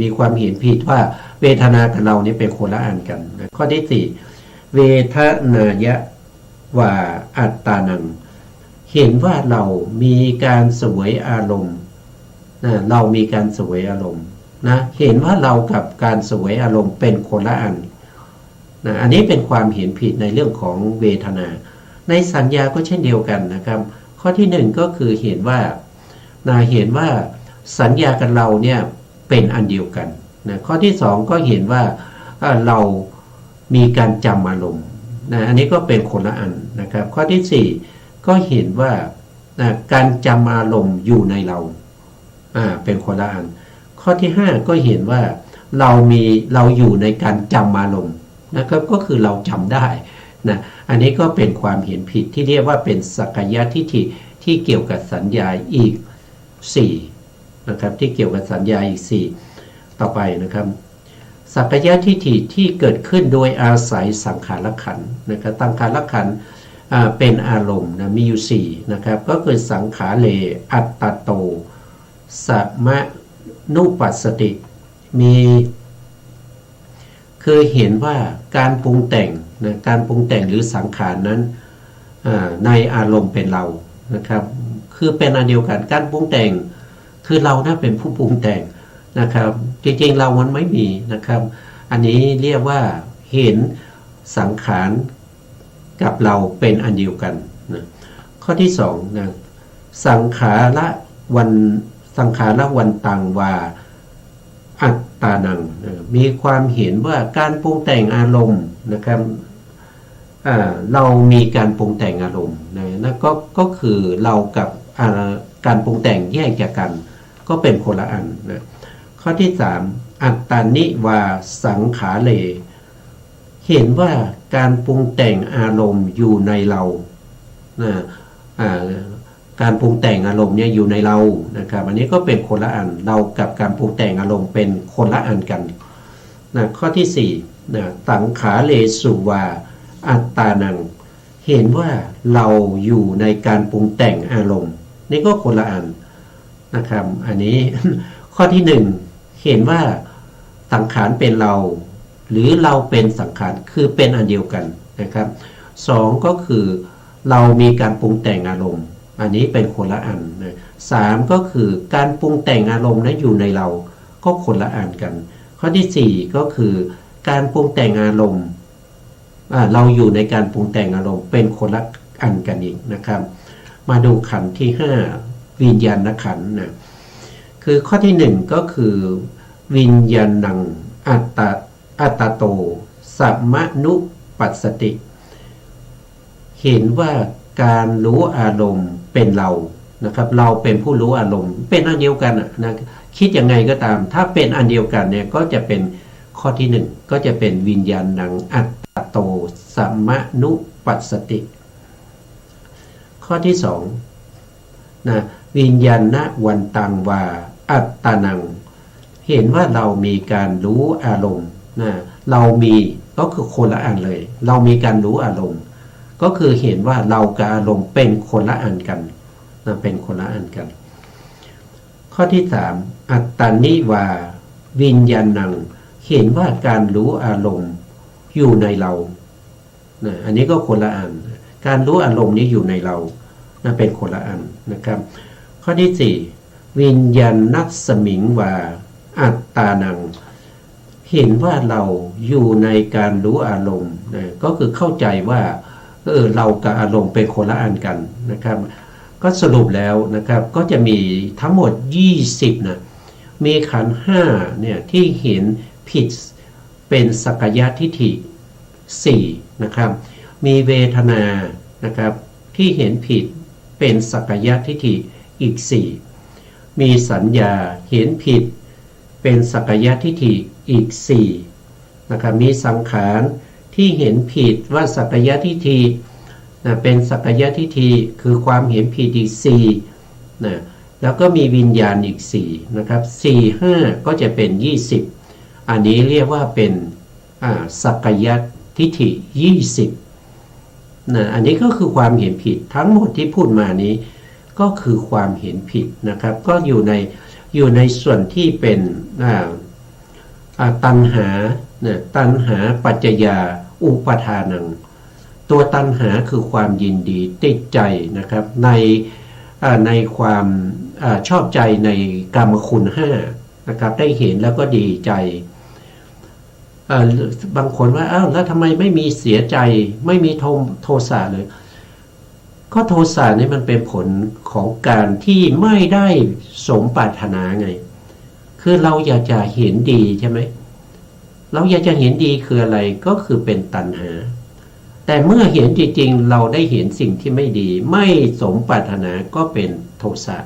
มีความเห็นผิดว่าเวทนากับเรานี่เป็นคนละอันกันข้อที่สี่เวทนายะวาอัตตานังเห็นว่าเรามีการเสวยอารมณ์เรามีการเสวยอารมณ์นะเห็นว่าเรากับการเสวยอารมณ์เป็นคนละอันนะอันนี้เป็นความเห็นผิดในเรื่องของเวทนาในสัญญาก็เช่นเดียวกันนะครับข้อที่หนึ่งก็คือเห็นว่าสัญญากับเราเนี่ยเป็นอันเดียวกันนะข้อที่สองก็เห็นว่าเรามีการจำอารมณ์นะอันนี้ก็เป็นคนละอันนะครับข้อที่สี่ก็เห็นว่าการจำอารมณ์อยู่ในเราเป็นคนละอันข้อที่ห้าก็เห็นว่าเราอยู่ในการจำอารมณ์นะครับก็คือเราจำได้นะอันนี้ก็เป็นความเห็นผิดที่เรียกว่าเป็นสักกายทิฏฐิที่เกี่ยวกับสัญญาอีก4นะครับที่เกี่ยวกับสัญญาอีก4ต่อไปนะครับสักกายทิฏฐิที่เกิดขึ้นโดยอาศัยสังขารขันธ์นะครับสังขารขันธ์เป็นอารมณ์นะมีอยู่4นะครับก็คือสังขาเลอัตตโตสัมนุปัสสติมีคือเห็นว่าการปรุงแต่งนะการปรุงแต่งหรือสังขารนั้นในอารมณ์เป็นเรานะครับคือเป็นอันเดียวกันการปรุงแต่งคือเรานะเป็นผู้ปรุงแต่งนะครับจริงๆเรามันไม่มีนะครับอันนี้เรียกว่าเห็นสังขารกับเราเป็นอันเดียวกันนะข้อที่สองนะสังขารวันตังวาอัตตานังมีความเห็นว่าการปรุงแต่งอารมณ์นะครับเรามีการปรุงแต่งอารมณ์นะก็คือเรากับการปรุงแต่งแยกจากกันก็เป็นคนละอันนะข้อที่สามอัตตานิวาสังขาเลเห็นว่าการปรุงแต่งอารมณ์อยู่ในเรานะการปรุงแต่งอารมณ์เนี่ยอยู่ในเรานะครับอันนี้ก็เป็นคนละอันเรากับการปรุงแต่งอารมณ์เป็นคนละอันกัน นะข้อที่สี่นะสังขาเลสุวาอัตตานังเห็นว่าเราอยู่ในการปรุงแต่งอารมณ์นี่ก็คนละอันนะครับอันนี้ ข้อที่หนึ่งเห็นว่าสังขารเป็นเราหรือเราเป็นสังขารคือเป็นอันเดียวกันนะครับสองก็คือเรามีการปรุงแต่งอารมณ์อันนี้เป็นคนละอันนะสามก็คือการปรุงแต่งอารมณ์นั้นอยู่ในเราก็คนละอันกันข้อที่สี่ก็คือการปรุงแต่งอารมณ์เราอยู่ในการปรุงแต่งอารมณ์เป็นคนละอันกันอีกนะครับมาดูขันธ์ที่ห้าวิญญาณขันธ์นะคือข้อที่หนึ่งก็คือวิญญาณังอัตโตสัมมนุปัสสติเห็นว่าการรู้อารมณ์เป็นเรานะครับเราเป็นผู้รู้อารมณ์เป็นอันเดียวกันนะคิดยังไงก็ตามถ้าเป็นอันเดียวกันเนี่ยก็จะเป็นข้อที่หนึ่งก็จะเป็นวิญญาณังอัตโตสัมมนุปัสสติข้อที่สองนะวิญญาณวันตังวาอัตตานังเห็นว่าเรามีการรู้อารมณ์นะเรามีก็คือคนละอันเลยเรามีการรู้อารมณ์ก็คือเห็นว่าเรากับอารมณ์เป็นคนละอันกันนะเป็นคนละอันกันข้อที่สามอัตตานิวาวิญญาณังเห็นว่าการรู้อารมณ์อยู่ในเรานะอันนี้ก็คนละอันการรู้อารมณ์นี้อยู่ในเรานะเป็นคนละอันนะครับข้อที่สี่วิญญาณนัสมิงวาอัตตานังเห็นว่าเราอยู่ในการรู้อารมณ์นะก็คือเข้าใจว่าเรากับอารมณ์เป็นคนละอันกันนะครับก็สรุปแล้วนะครับก็จะมีทั้งหมด20นะมีขันธ์ห้าเนี่ยที่เห็นผิดเป็นสักกายทิฏฐิ4นะครับมีเวทนานะครับที่เห็นผิดเป็นสักกายทิฏฐิอีก4มีสัญญาเห็นผิดเป็นสักกายทิฏฐิอีก4นะครับมีสังขารที่เห็นผิดว่าสักกายทิฏฐินะเป็นสักกายทิฏฐิคือความเห็นผิดอีก4นะแล้วก็มีวิญญาณอีก4นะครับ4 5ก็จะเป็น20อันนี้เรียกว่าเป็นสักกายทิฏฐิ20นะอันนี้ก็คือความเห็นผิดทั้งหมดที่พูดมานี้ก็คือความเห็นผิดนะครับก็อยู่ในส่วนที่เป็นตัณหาตัณหาปัจจยาอุปทานังตัวตัณหาคือความยินดีติดใจนะครับในความชอบใจในกามคุณ5นะครับได้เห็นแล้วก็ดีใจบางคนว่าแล้วทำไมไม่มีเสียใจไม่มีโทสะเลยก็โทสะนี่มันเป็นผลของการที่ไม่ได้สมปรารถนาไงคือเราอยากจะเห็นดีใช่ไหมเราอยากจะเห็นดีคืออะไรก็คือเป็นตัณหาแต่เมื่อเห็นจริงๆเราได้เห็นสิ่งที่ไม่ดีไม่สมปรารถนาก็เป็นโทสะ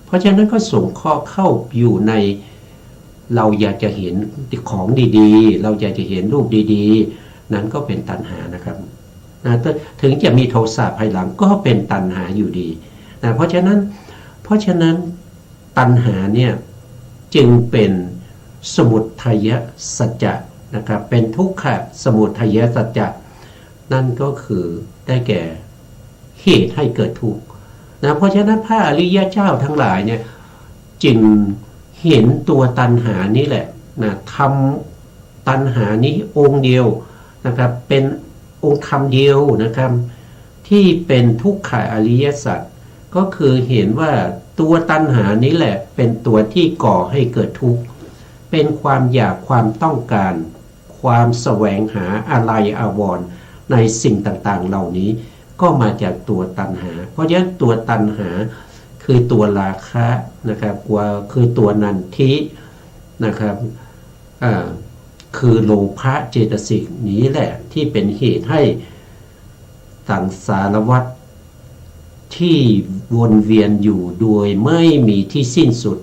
เพราะฉะนั้นก็ส่งข้อเข้าอยู่ในเราอยากจะเห็นของดีๆเราอยากจะเห็นรูปดีๆนั้นก็เป็นตัณหานะครับถึงจะมีโทสะภายหลังก็เป็นตัณหาอยู่ดีนะเพราะฉะนั้นตัณหาเนี่ยจึงเป็นสมุทัยสัจจะนะครับเป็นทุกขะสมุทัยสัจจะนั่นก็คือได้แก่เหตุให้เกิดทุกข์นะเพราะฉะนั้นพระอริยเจ้าทั้งหลายเนี่ยจึงเห็นตัวตัณหานี้แหละนะทำตัณหานี้องค์เดียวนะครับเป็นองค์ธรรมเดียวนะครับที่เป็นทุกขะอริยสัจก็คือเห็นว่าตัวตัณหานี้แหละเป็นตัวที่ก่อให้เกิดทุกข์เป็นความอยากความต้องการความแสวงหาอะไรอาวรณ์ในสิ่งต่างๆเหล่านี้ก็มาจากตัวตัณหาเพราะฉะนั้นตัวตัณหาคือตัวราคะนะครับว่าคือตัวนันทินะครับคือโลภะเจตสิกนี้แหละที่เป็นเหตุให้สังสารวัฏที่วนเวียนอยู่โดยไม่มีที่สิ้นสุด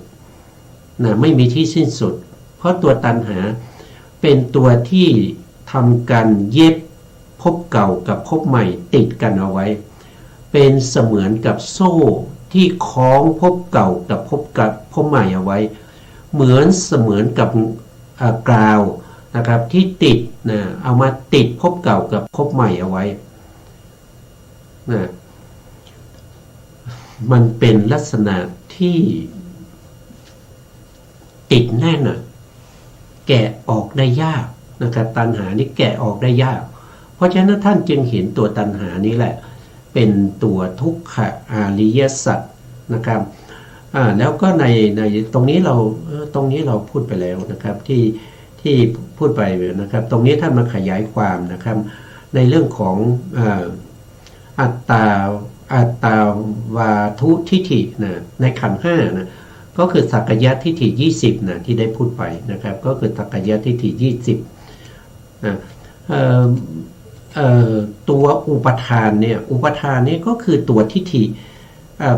นะไม่มีที่สิ้นสุดเพราะตัวตัณหาเป็นตัวที่ทำการเย็บภพเก่ากับภพใหม่ติดกันเอาไว้เป็นเสมือนกับโซ่ที่คล้องภพเก่ากับภพใหม่เอาไว้เหมือนกับกราว นะครับที่ติดนะเอามาติดภพเก่ากับภพใหม่เอาไว้นะมันเป็นลักษณะที่ติดแน่นแกะออกได้ยากนะครับตัณหานี้แกะออกได้ยากเพราะฉะนั้นท่านจึงเห็นตัวตัณหานี้แหละเป็นตัวทุกขอริยสัจนะครับแล้วก็ในตรงนี้เราพูดไปแล้วนะครับที่พูดไปนะครับตรงนี้ท่านมาขยายความนะครับในเรื่องของอัตตาวาทุทิฏฐินะในขันธ์ห้านะก็คือสักกายทิฏฐิ20นะที่ได้พูดไปนะครับก็คือสักกายทิฏฐิ20นะตัวอุปทานเนี่ยอุปทานนี้ก็คือตัวทิฏฐิ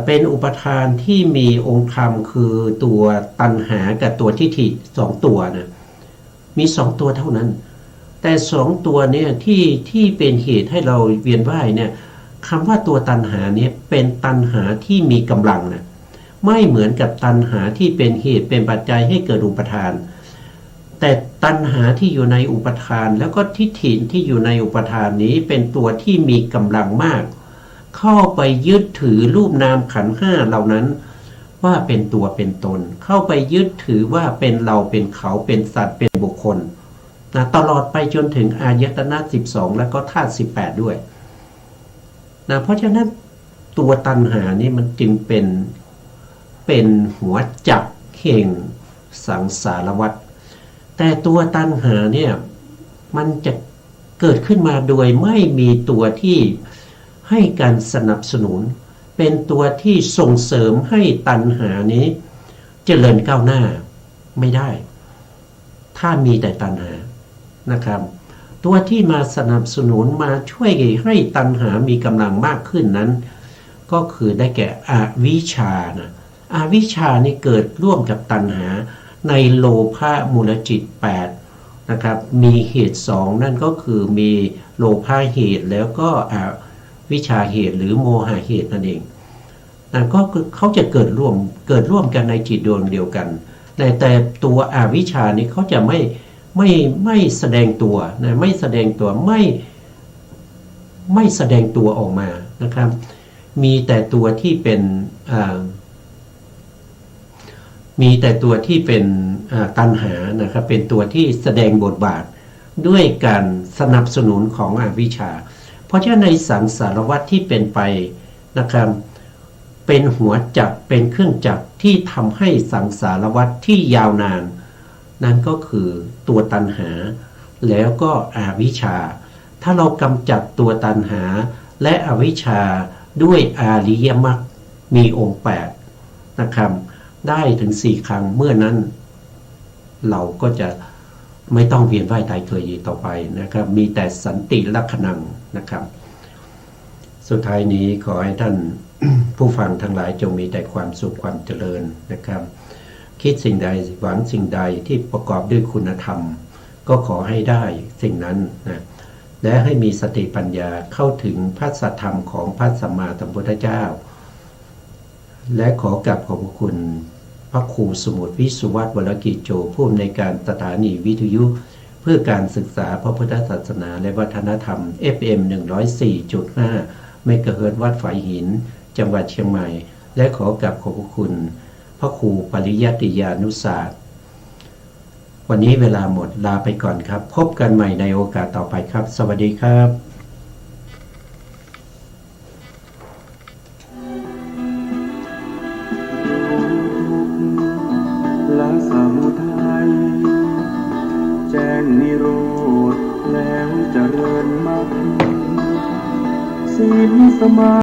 เป็นอุปทานที่มีองค์ธรรมคือตัวตัณหากับตัวทิฏฐิ2ตัวนะมี2ตัวเท่านั้นแต่2ตัวเนี่ยที่เป็นเหตุให้เราเวียนว่ายเนี่ยคำว่าตัวตัณหาเนี่ยเป็นตัณหาที่มีกำลังนะไม่เหมือนกับตัณหาที่เป็นเหตุเป็นปัจจัยให้เกิดอุปทานแต่ตัณหาที่อยู่ในอุปทานแล้วก็ทิฏฐิที่อยู่ในอุปทานนี้เป็นตัวที่มีกำลังมากเข้าไปยึดถือรูปนามขันธ์ห้าเหล่านั้นว่าเป็นตัวเป็นตนเข้าไปยึดถือว่าเป็นเราเป็นเขาเป็นสัตว์เป็นบุคคลนะตลอดไปจนถึงอายตนะ12แล้วก็ธาตุ18ด้วยนะเพราะฉะนั้นตัวตัณหานี่มันจึงเป็นหัวจักแห่งสังสารวัฏแต่ตัวตัณหาเนี่ยมันจะเกิดขึ้นมาโดยไม่มีตัวที่ให้การสนับสนุนเป็นตัวที่ส่งเสริมให้ตัณหานี้เจริญก้าวหน้าไม่ได้ถ้ามีแต่ตัณหานะครับตัวที่มาสนับสนุนมาช่วยให้ตัณหามีกำลังมากขึ้นนั้นก็คือได้แก่อวิชชานะอวิชชานี่เกิดร่วมกับตัณหาในโลภะมูลจิต8นะครับมีเหตุ2นั่นก็คือมีโลภะเหตุแล้วก็อวิชชาเหตุหรือโมหะเหตุนั่นเองนะก็เขาจะเกิดร่วมกันในจิตดวงเดียวกันแต่ตัวอวิชชานี้เขาจะไม่แสดงตัวนะไม่แสดงตัวไม่แสดงตัวออกมานะครับมีแต่ตัวที่เป็นตัณหานะครับเป็นตัวที่แสดงบทบาทด้วยการสนับสนุนของอวิชชาเพราะฉะนั้นในสังสารวัฏที่เป็นไปนะครับเป็นหัวจักรเป็นเครื่องจักรที่ทำให้สังสารวัฏที่ยาวนานนั่นก็คือตัวตัณหาแล้วก็อวิชชาถ้าเรากำจัดตัวตัณหาและอวิชชาด้วยอริยมรรคมีองค์8นะครับได้ถึง4ครั้งเมื่อนั้นเราก็จะไม่ต้องเวียนว่ายตายเกิดอีกต่อไปนะครับมีแต่สันติลักขณังนะครับสุดท้ายนี้ขอให้ท่าน ผู้ฟังทั้งหลายจงมีแต่ความสุขความเจริญนะครับคิดสิ่งใดหวังสิ่งใดที่ประกอบด้วยคุณธรรมก็ขอให้ได้สิ่งนั้นนะและให้มีสติปัญญาเข้าถึงพระสัทธรรมของพระสัมมาสัมพุทธเจ้าและขอกราบขอบคุณพระครูสมุทรวิสุวัฒน์วรกิจโจผู้อำนวยการสถานีวิทยุเพื่อการศึกษาพระพุทธศาสนาและวัฒนธรรม FM 104.5 เมกะเฮิรตซ์วัดฝายหินจังหวัดเชียงใหม่และขอกราบขอบคุณพระครูปริยัติยานุศาสตร์วันนี้เวลาหมดลาไปก่อนครับพบกันใหม่ในโอกาสต่อไปครับสวัสดีครับละสมุทัยแจ้งนิโรธแล้วเจริญมรรคศีลสมา